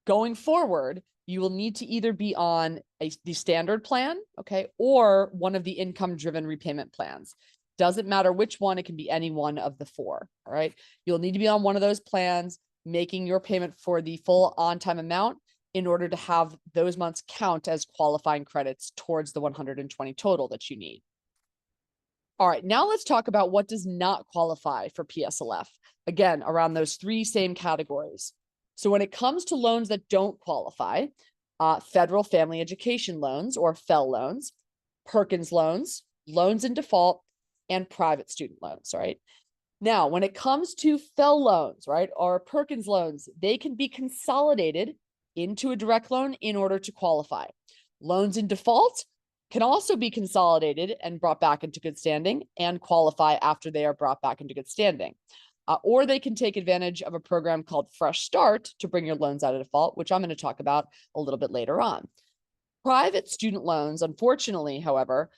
going forward, you will need to either be on the standard plan, okay, or one of the income-driven repayment plans. Doesn't matter which one, it can be any one of the four, all right? You'll need to be on one of those plans, making your payment for the full on-time amount in order to have those months count as qualifying credits towards the 120 total that you need. All right, now let's talk about what does not qualify for PSLF. Again, around those three same categories. So when it comes to loans that don't qualify, federal family education loans or FFEL loans, Perkins loans, loans in default, and private student loans, right? Now, when it comes to FFEL loans, right, or Perkins loans, they can be consolidated into a direct loan in order to qualify. Loans in default can also be consolidated and brought back into good standing and qualify after they are brought back into good standing. Or they can take advantage of a program called Fresh Start to bring your loans out of default, which I'm going to talk about a little bit later on. Private student loans, unfortunately, however,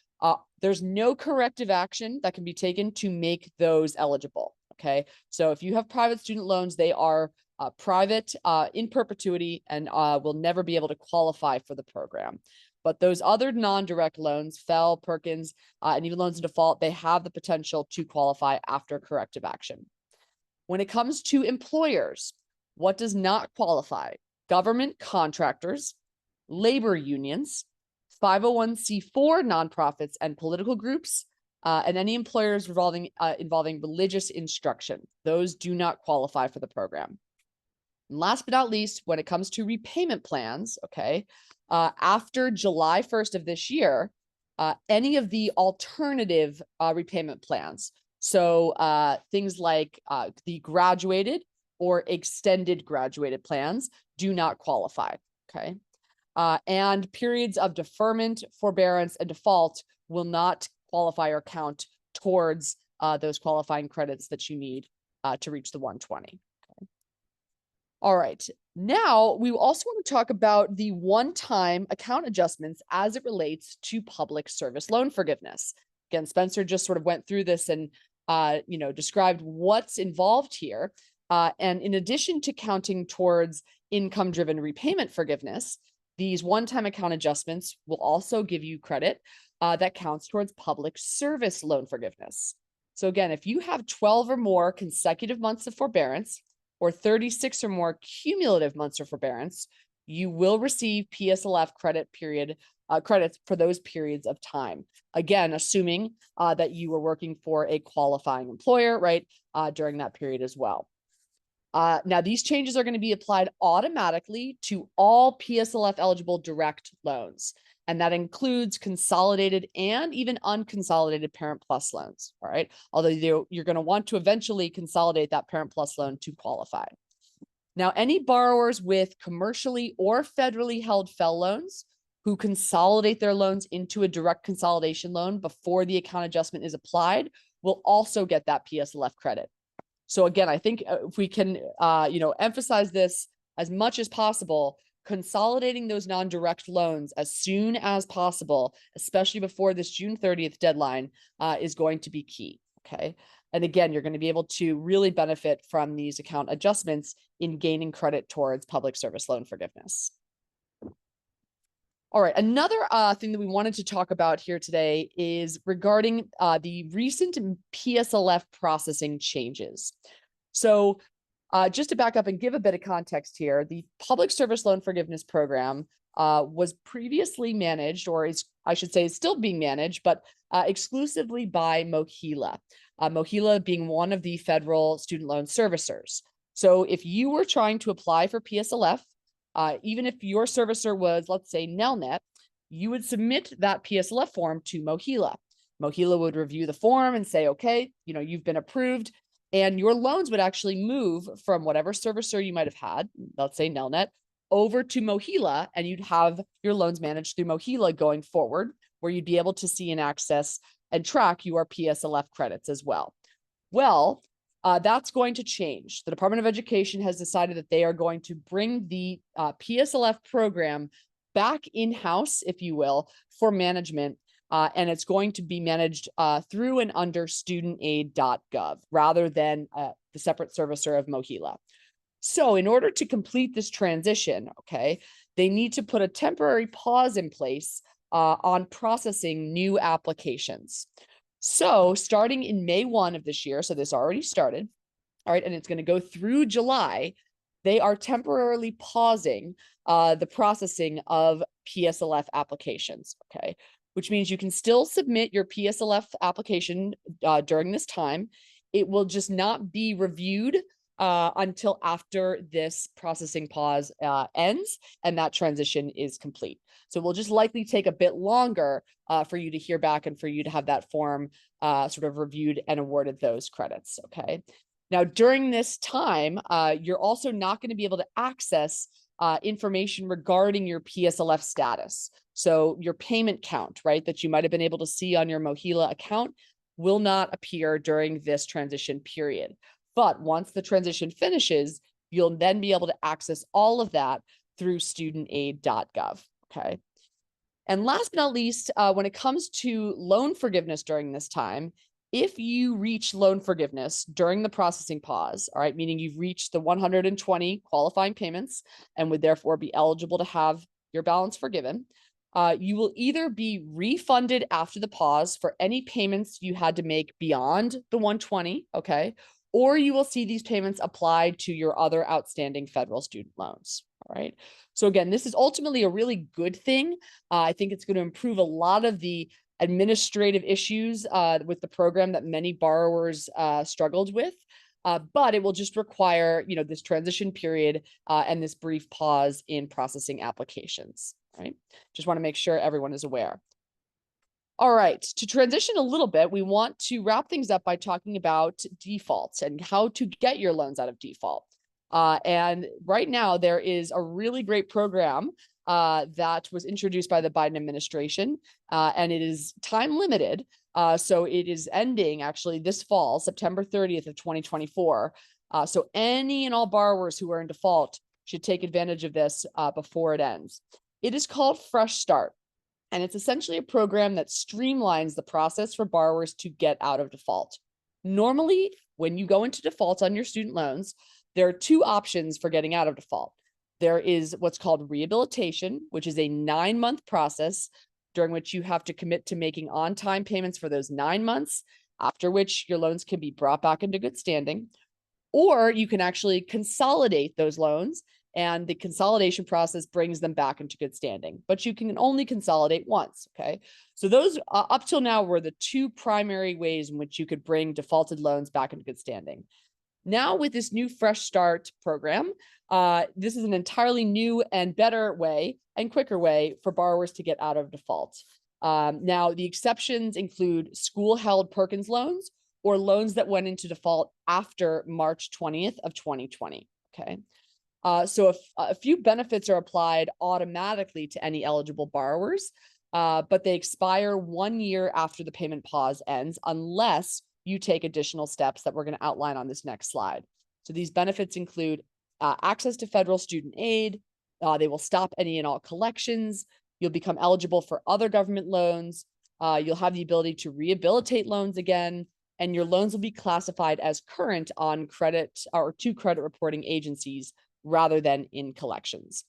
there's no corrective action that can be taken to make those eligible, okay? So if you have private student loans, they are private in perpetuity and will never be able to qualify for the program. But those other non-direct loans, FFEL, Perkins, and even loans in default, they have the potential to qualify after corrective action. When it comes to employers, what does not qualify? Government contractors, labor unions, 501c4 nonprofits and political groups, and any employers involving religious instruction. Those do not qualify for the program. And last but not least, when it comes to repayment plans, okay, after July 1st of this year, any of the alternative repayment plans, so things like the graduated or extended graduated plans do not qualify, okay? And periods of deferment, forbearance, and default will not qualify or count towards those qualifying credits that you need to reach the 120. Okay. All right, now we also want to talk about the one-time account adjustments as it relates to public service loan forgiveness. Again, Spencer just sort of went through this and described what's involved here. And in addition to counting towards income-driven repayment forgiveness, these one-time account adjustments will also give you credit that counts towards public service loan forgiveness. So again, if you have 12 or more consecutive months of forbearance or 36 or more cumulative months of forbearance, you will receive PSLF credits for those periods of time. Again, assuming that you were working for a qualifying employer, right, during that period as well. Now, these changes are going to be applied automatically to all PSLF eligible direct loans. And that includes consolidated and even unconsolidated Parent Plus loans. All right. Although you're going to want to eventually consolidate that Parent Plus loan to qualify. Now, any borrowers with commercially or federally held FFEL loans who consolidate their loans into a direct consolidation loan before the account adjustment is applied will also get that PSLF credit. So again, I think if we can, emphasize this as much as possible, consolidating those non-direct loans as soon as possible, especially before this June 30th deadline, is going to be key. Okay. And again, you're going to be able to really benefit from these account adjustments in gaining credit towards public service loan forgiveness. All right, another thing that we wanted to talk about here today is regarding the recent PSLF processing changes. So just to back up and give a bit of context here, the Public Service Loan Forgiveness Program was previously managed, or is, I should say, is still being managed, but exclusively by MOHELA. MOHELA being one of the federal student loan servicers. So if you were trying to apply for PSLF, even if your servicer was, let's say, Nelnet, you would submit that PSLF form to MOHELA. MOHELA would review the form and say, okay, you've been approved, and your loans would actually move from whatever servicer you might have had, let's say Nelnet, over to MOHELA, and you'd have your loans managed through MOHELA going forward, where you'd be able to see and access and track your PSLF credits as well. Well, that's going to change. The Department of Education has decided that they are going to bring the PSLF program back in-house, if you will, for management. And it's going to be managed through and under studentaid.gov rather than the separate servicer of MOHELA. So in order to complete this transition, okay, they need to put a temporary pause in place on processing new applications. So starting in May 1 of this year, so this already started, all right, and it's going to go through July, they are temporarily pausing the processing of PSLF applications, okay, which means you can still submit your PSLF application during this time. It will just not be reviewed until after this processing pause ends and that transition is complete. So it will just likely take a bit longer for you to hear back and for you to have that form sort of reviewed and awarded those credits, okay? Now, during this time, you're also not going to be able to access information regarding your PSLF status. So your payment count, right, that you might have been able to see on your MOHELA account will not appear during this transition period. But once the transition finishes, you'll then be able to access all of that through studentaid.gov, okay? And last but not least, when it comes to loan forgiveness during this time, if you reach loan forgiveness during the processing pause, all right, meaning you've reached the 120 qualifying payments and would therefore be eligible to have your balance forgiven, you will either be refunded after the pause for any payments you had to make beyond the 120, okay, or you will see these payments applied to your other outstanding federal student loans, all right? So again, this is ultimately a really good thing. I think it's going to improve a lot of the administrative issues with the program that many borrowers struggled with, but it will just require, this transition period and this brief pause in processing applications, right? Just want to make sure everyone is aware. All right, to transition a little bit, we want to wrap things up by talking about defaults and how to get your loans out of default. And right now, there is a really great program that was introduced by the Biden administration, and it is time limited. So it is ending actually this fall, September 30th of 2024. So any and all borrowers who are in default should take advantage of this before it ends. It is called Fresh Start. And it's essentially a program that streamlines the process for borrowers to get out of default. Normally, when you go into default on your student loans, there are two options for getting out of default. There is what's called rehabilitation, which is a 9-month process during which you have to commit to making on-time payments for those 9 months, after which your loans can be brought back into good standing. Or you can actually consolidate those loans, and the consolidation process brings them back into good standing, but you can only consolidate once, okay? So those up till now were the two primary ways in which you could bring defaulted loans back into good standing. Now with this new Fresh Start program, this is an entirely new and better way and quicker way for borrowers to get out of default. Now, the exceptions include school-held Perkins loans or loans that went into default after March 20th of 2020, okay? So a few benefits are applied automatically to any eligible borrowers, but they expire 1 year after the payment pause ends, unless you take additional steps that we're going to outline on this next slide. So these benefits include access to federal student aid. They will stop any and all collections. You'll become eligible for other government loans. You'll have the ability to rehabilitate loans again, and your loans will be classified as current on credit or to credit reporting agencies rather than in collections.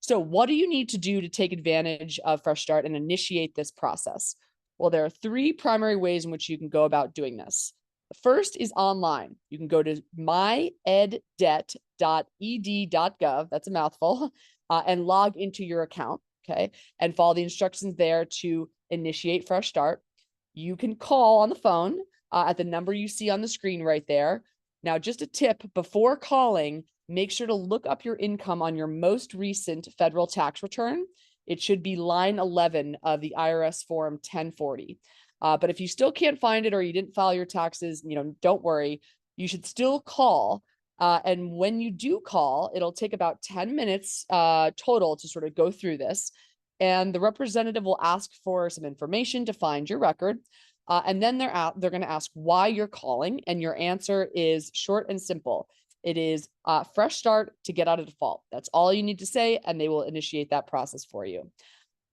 So what do you need to do to take advantage of Fresh Start and initiate this process? Well, there are 3 primary ways in which you can go about doing this. The first is online. You can go to myeddebt.ed.gov, that's a mouthful, and log into your account, okay, and follow the instructions there to initiate Fresh Start. You can call on the phone at the number you see on the screen right there. Now, just a tip, before calling, make sure to look up your income on your most recent federal tax return. It should be line 11 of the IRS form 1040. But if you still can't find it or you didn't file your taxes, don't worry. You should still call. And when you do call, it'll take about 10 minutes total to sort of go through this. And the representative will ask for some information to find your record. And then they're going to ask why you're calling. And your answer is short and simple. It is Fresh Start to get out of default. That's all you need to say, and they will initiate that process for you.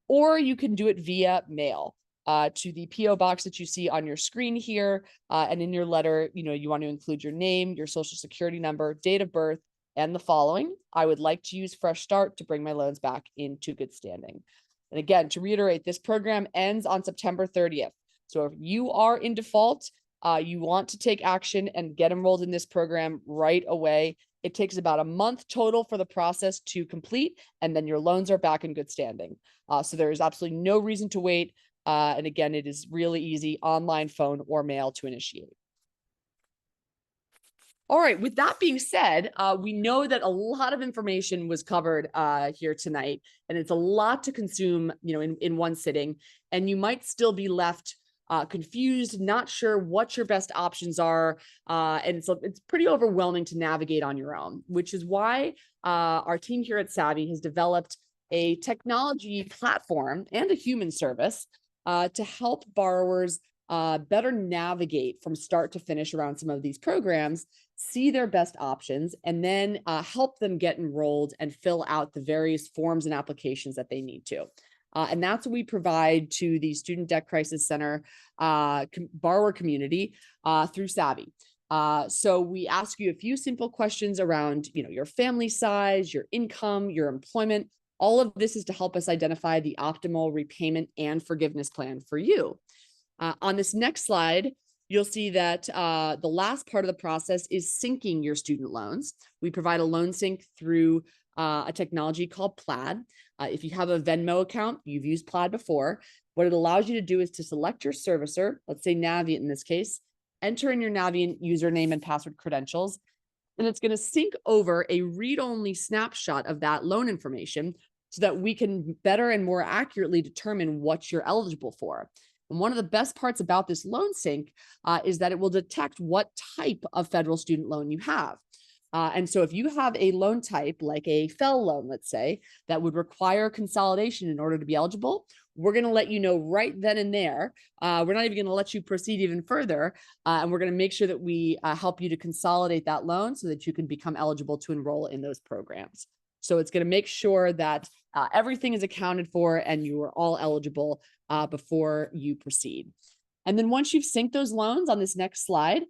Or you can do it via mail to the PO box that you see on your screen here. And in your letter, you want to include your name, your social security number, date of birth, and the following. I would like to use Fresh Start to bring my loans back into good standing. And again, to reiterate, this program ends on September 30th. So if you are in default, you want to take action and get enrolled in this program right away. It takes about a month total for the process to complete, and then your loans are back in good standing. So there is absolutely no reason to wait. And again, it is really easy, online, phone, or mail to initiate. All right, with that being said, we know that a lot of information was covered here tonight, and it's a lot to consume, in one sitting, and you might still be left confused, not sure what your best options are. And so it's pretty overwhelming to navigate on your own, which is why our team here at Savvy has developed a technology platform and a human service to help borrowers better navigate from start to finish around some of these programs, see their best options, and then help them get enrolled and fill out the various forms and applications that they need to. And that's what we provide to the Student Debt Crisis Center borrower community through Savvy. So we ask you a few simple questions around, your family size, your income, your employment. All of this is to help us identify the optimal repayment and forgiveness plan for you. On this next slide, you'll see that the last part of the process is syncing your student loans. We provide a loan sync through a technology called Plaid. If you have a Venmo account, you've used Plaid before. What it allows you to do is to select your servicer, let's say Navient in this case, enter in your Navient username and password credentials, and it's going to sync over a read-only snapshot of that loan information so that we can better and more accurately determine what you're eligible for. And one of the best parts about this loan sync is that it will detect what type of federal student loan you have. And so if you have a loan type like a FFEL loan, let's say, that would require consolidation in order to be eligible, we're going to let you know right then and there. We're not even going to let you proceed even further. And we're going to make sure that we help you to consolidate that loan so that you can become eligible to enroll in those programs. So it's going to make sure that everything is accounted for and you are all eligible before you proceed. And then once you've synced those loans on this next slide,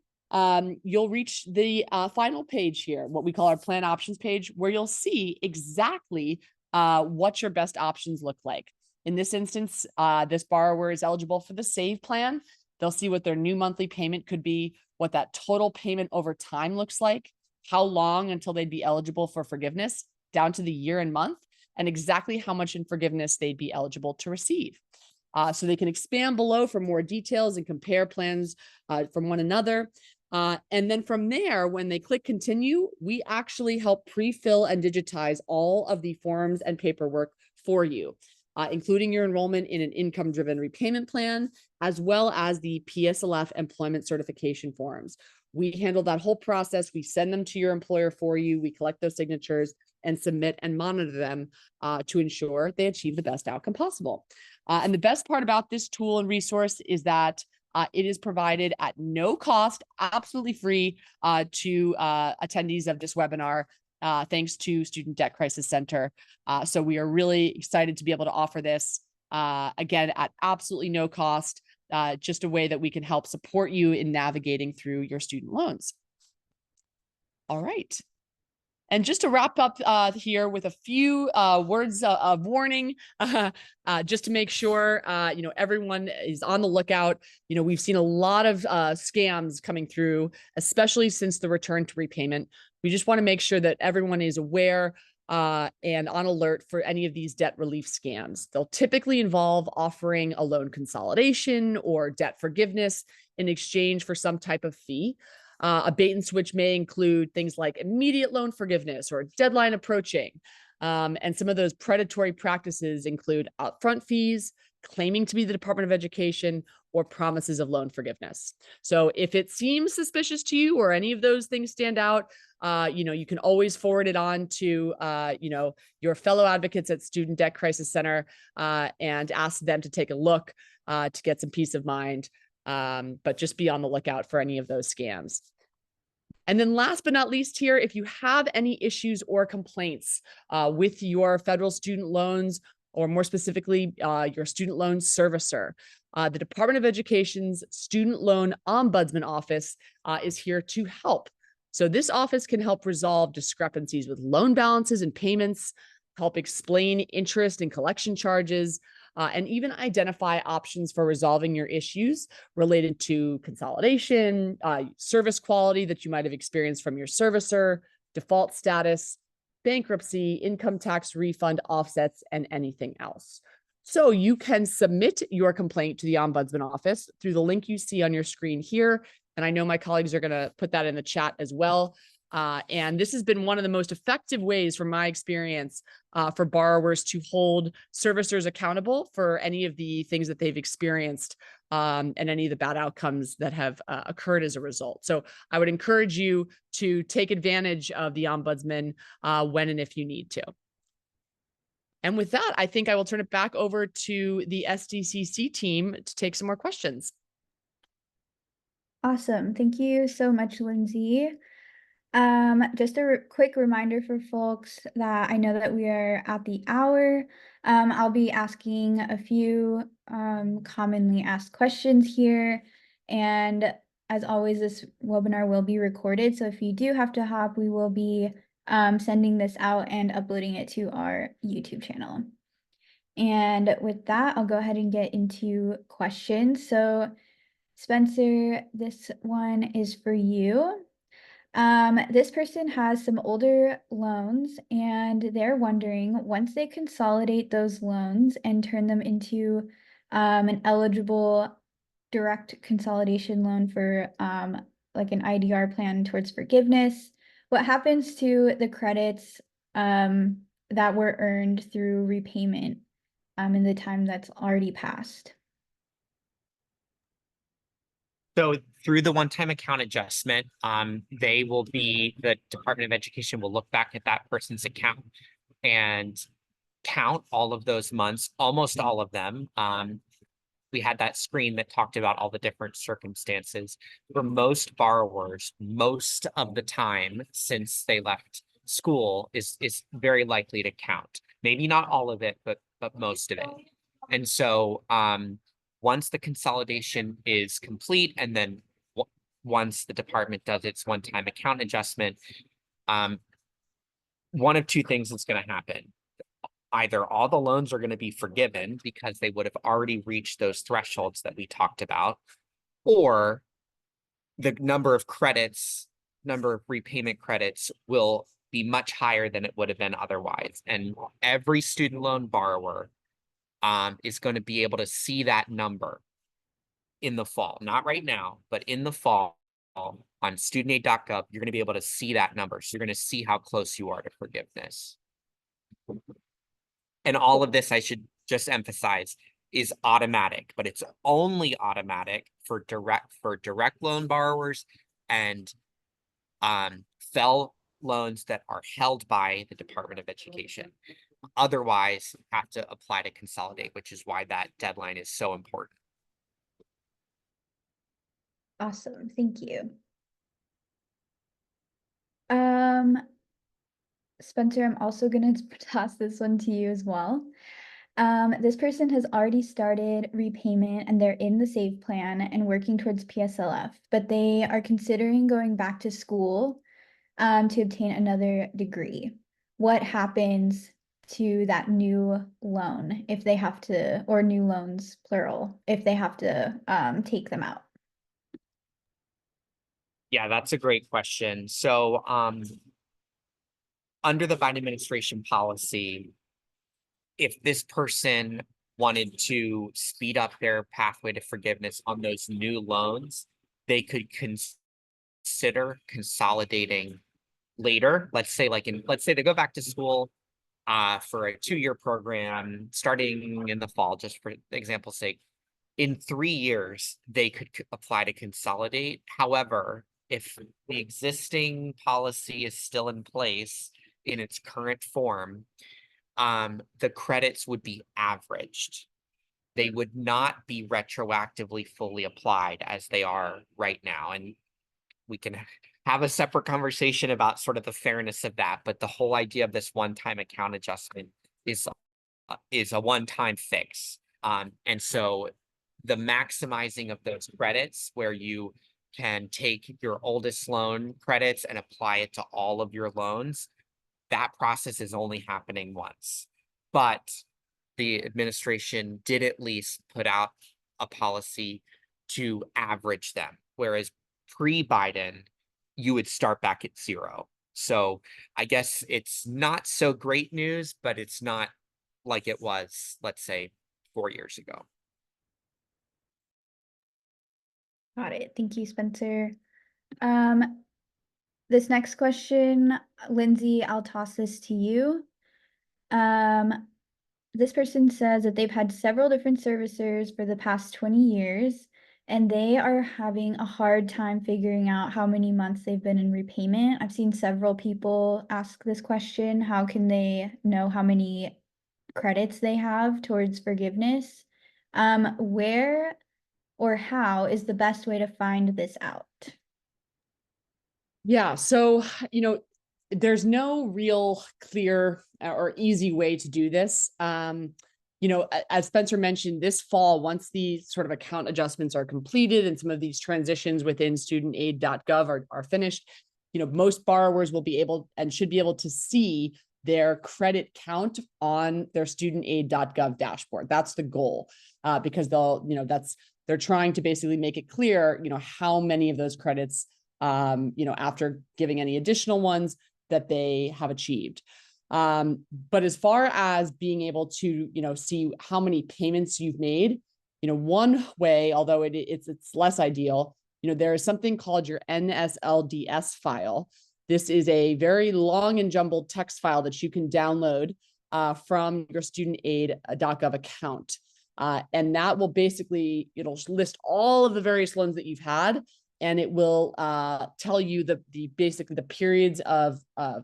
you'll reach the final page here, what we call our plan options page, where you'll see exactly what your best options look like. In this instance, this borrower is eligible for the SAVE plan. They'll see what their new monthly payment could be, what that total payment over time looks like, how long until they'd be eligible for forgiveness, down to the year and month, and exactly how much in forgiveness they'd be eligible to receive. So they can expand below for more details and compare plans from one another. And then from there, when they click continue, we actually help pre-fill and digitize all of the forms and paperwork for you, including your enrollment in an income-driven repayment plan, as well as the PSLF employment certification forms. We handle that whole process. We send them to your employer for you. We collect those signatures and submit and monitor them to ensure they achieve the best outcome possible. And the best part about this tool and resource is that it is provided at no cost, absolutely free to attendees of this webinar, thanks to Student Debt Crisis Center. So we are really excited to be able to offer this, again, at absolutely no cost, just a way that we can help support you in navigating through your student loans. All right. And just to wrap up here with a few words of warning, just to make sure everyone is on the lookout. We've seen a lot of scams coming through, especially since the return to repayment. We just want to make sure that everyone is aware and on alert for any of these debt relief scams. They'll typically involve offering a loan consolidation or debt forgiveness in exchange for some type of fee. A bait and switch may include things like immediate loan forgiveness or deadline approaching. And some of those predatory practices include upfront fees, claiming to be the Department of Education, or promises of loan forgiveness. So if it seems suspicious to you or any of those things stand out, you can always forward it on to your fellow advocates at Student Debt Crisis Center and ask them to take a look to get some peace of mind. But just be on the lookout for any of those scams. And then last but not least here, if you have any issues or complaints with your federal student loans, or more specifically, your student loan servicer, the Department of Education's Student Loan Ombudsman Office is here to help. So this office can help resolve discrepancies with loan balances and payments, help explain interest and collection charges, and even identify options for resolving your issues related to consolidation, service quality that you might have experienced from your servicer, default status, bankruptcy, income tax refund offsets, and anything else. So you can submit your complaint to the Ombudsman Office through the link you see on your screen here. And I know my colleagues are going to put that in the chat as well. And this has been one of the most effective ways, from my experience, for borrowers to hold servicers accountable for any of the things that they've experienced and any of the bad outcomes that have occurred as a result. So I would encourage you to take advantage of the Ombudsman when and if you need to. And with that, I think I will turn it back over to the SDCC team to take some more questions. Awesome. Thank you so much, Lindsay. Just a quick reminder for folks that I know that we are at the hour. I'll be asking a few commonly asked questions here. And as always, this webinar will be recorded. So if you do have to hop, we will be sending this out and uploading it to our YouTube channel. And with that, I'll go ahead and get into questions. So Spencer, this one is for you. This person has some older loans and they're wondering, once they consolidate those loans and turn them into an eligible direct consolidation loan for like an IDR plan towards forgiveness, what happens to the credits that were earned through repayment in the time that's already passed? So through the one-time account adjustment, the Department of Education will look back at that person's account and count all of those months, almost all of them. We had that screen that talked about all the different circumstances. For most borrowers, most of the time since they left school is very likely to count. Maybe not all of it, but most of it. And so once the consolidation is complete, and then once the department does its one-time account adjustment, one of two things is going to happen. Either all the loans are going to be forgiven because they would have already reached those thresholds that we talked about, or the number of repayment credits will be much higher than it would have been otherwise. And every student loan borrower is going to be able to see that number in the fall, not right now, but in the fall, on studentaid.gov, you're going to be able to see that number. So you're going to see how close you are to forgiveness. And all of this, I should just emphasize, is automatic, but it's only automatic for direct loan borrowers and FFEL loans that are held by the Department of Education. Otherwise, you have to apply to consolidate, which is why that deadline is so important. Awesome, thank you. Spencer, I'm also gonna toss this one to you as well. This person has already started repayment and they're in the SAVE plan and working towards PSLF, but they are considering going back to school to obtain another degree. What happens to that new loan if they have to, or new loans, plural, if they have to take them out? Yeah, that's a great question. So under the Biden administration policy, if this person wanted to speed up their pathway to forgiveness on those new loans, they could consider consolidating later. Let's say they go back to school for a 2-year program starting in the fall, just for example's sake. In 3 years, they could apply to consolidate. However, if the existing policy is still in place in its current form, the credits would be averaged. They would not be retroactively fully applied as they are right now. And we can have a separate conversation about sort of the fairness of that. But the whole idea of this one-time account adjustment is a one-time fix. And so the maximizing of those credits where you can take your oldest loan credits and apply it to all of your loans, that process is only happening once. But the administration did at least put out a policy to average them, whereas pre-Biden, you would start back at 0. So I guess it's not so great news, but it's not like it was, let's say, 4 years ago. Got it. Thank you, Spencer. This next question, Lindsay, I'll toss this to you. This person says that they've had several different servicers for the past 20 years, and they are having a hard time figuring out how many months they've been in repayment. I've seen several people ask this question. How can they know how many credits they have towards forgiveness? Where or how is the best way to find this out? Yeah, so, there's no real clear or easy way to do this. As Spencer mentioned, this fall, once these sort of account adjustments are completed and some of these transitions within studentaid.gov are finished, most borrowers will be able and should be able to see their credit count on their studentaid.gov dashboard. That's the goal, because they're trying to basically make it clear, how many of those credits, after giving any additional ones that they have achieved. But as far as being able to, see how many payments you've made, one way, although it's less ideal, there is something called your NSLDS file. This is a very long and jumbled text file that you can download from your studentaid.gov account. And that will basically, list all of the various loans that you've had, and it will tell you basically the periods of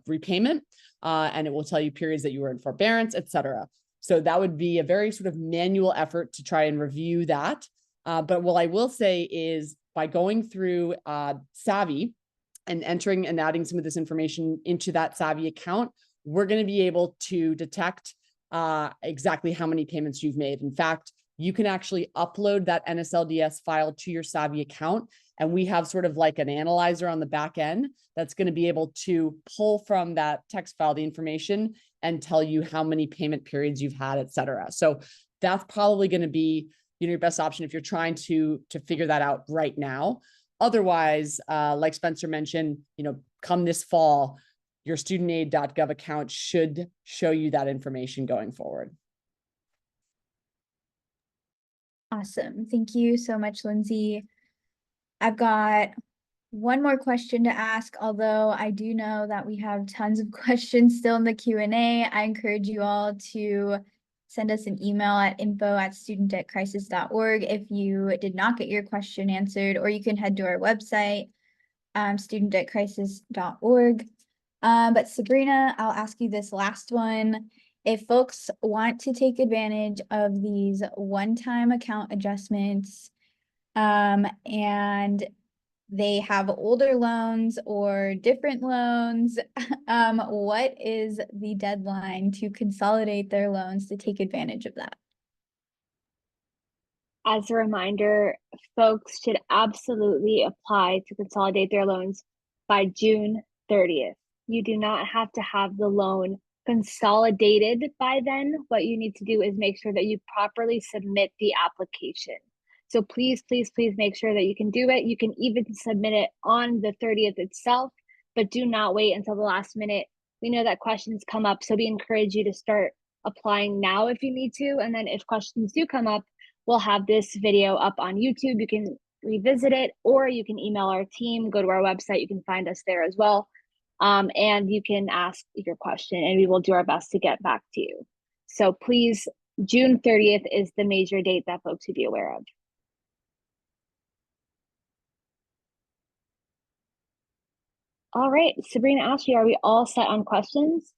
repayment, and it will tell you periods that you were in forbearance, et cetera. So that would be a very sort of manual effort to try and review that. But what I will say is by going through Savvy and entering and adding some of this information into that Savvy account, we're going to be able to detect exactly how many payments you've made. In fact, you can actually upload that NSLDS file to your Savvy account, and we have sort of like an analyzer on the back end that's going to be able to pull from that text file the information and tell you how many payment periods you've had, et cetera. So that's probably going to be your best option if you're trying to figure that out right now. Otherwise, like Spencer mentioned, come this fall, your studentaid.gov account should show you that information going forward. Awesome. Thank you so much, Lindsay. I've got one more question to ask, although I do know that we have tons of questions still in the Q&A. I encourage you all to send us an email at info@studentaidcrisis.org if you did not get your question answered, or you can head to our website, studentaidcrisis.org. But Sabrina, I'll ask you this last one. If folks want to take advantage of these one-time account adjustments, and they have older loans or different loans, what is the deadline to consolidate their loans to take advantage of that? As a reminder, folks should absolutely apply to consolidate their loans by June 30th. You do not have to have the loan consolidated by then. What you need to do is make sure that you properly submit the application. So please, please, please make sure that you can do it. You can even submit it on the 30th itself, but do not wait until the last minute. We know that questions come up, so we encourage you to start applying now if you need to. And then if questions do come up, we'll have this video up on YouTube. You can revisit it, or you can email our team, go to our website. You can find us there as well. And you can ask your question and we will do our best to get back to you. So please, June 30th is the major date that folks should be aware of. All right, Sabrina, Ashley, are we all set on questions?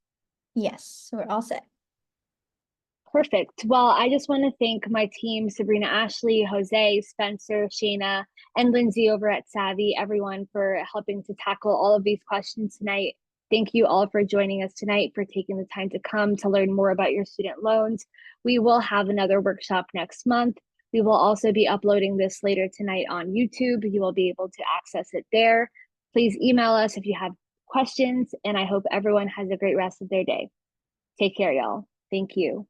Yes, we're all set. Perfect. Well, I just want to thank my team, Sabrina, Ashley, Jose, Spencer, Shayna, and Lindsay over at Savvy, everyone for helping to tackle all of these questions tonight. Thank you all for joining us tonight, for taking the time to come to learn more about your student loans. We will have another workshop next month. We will also be uploading this later tonight on YouTube. You will be able to access it there. Please email us if you have questions, and I hope everyone has a great rest of their day. Take care, y'all. Thank you.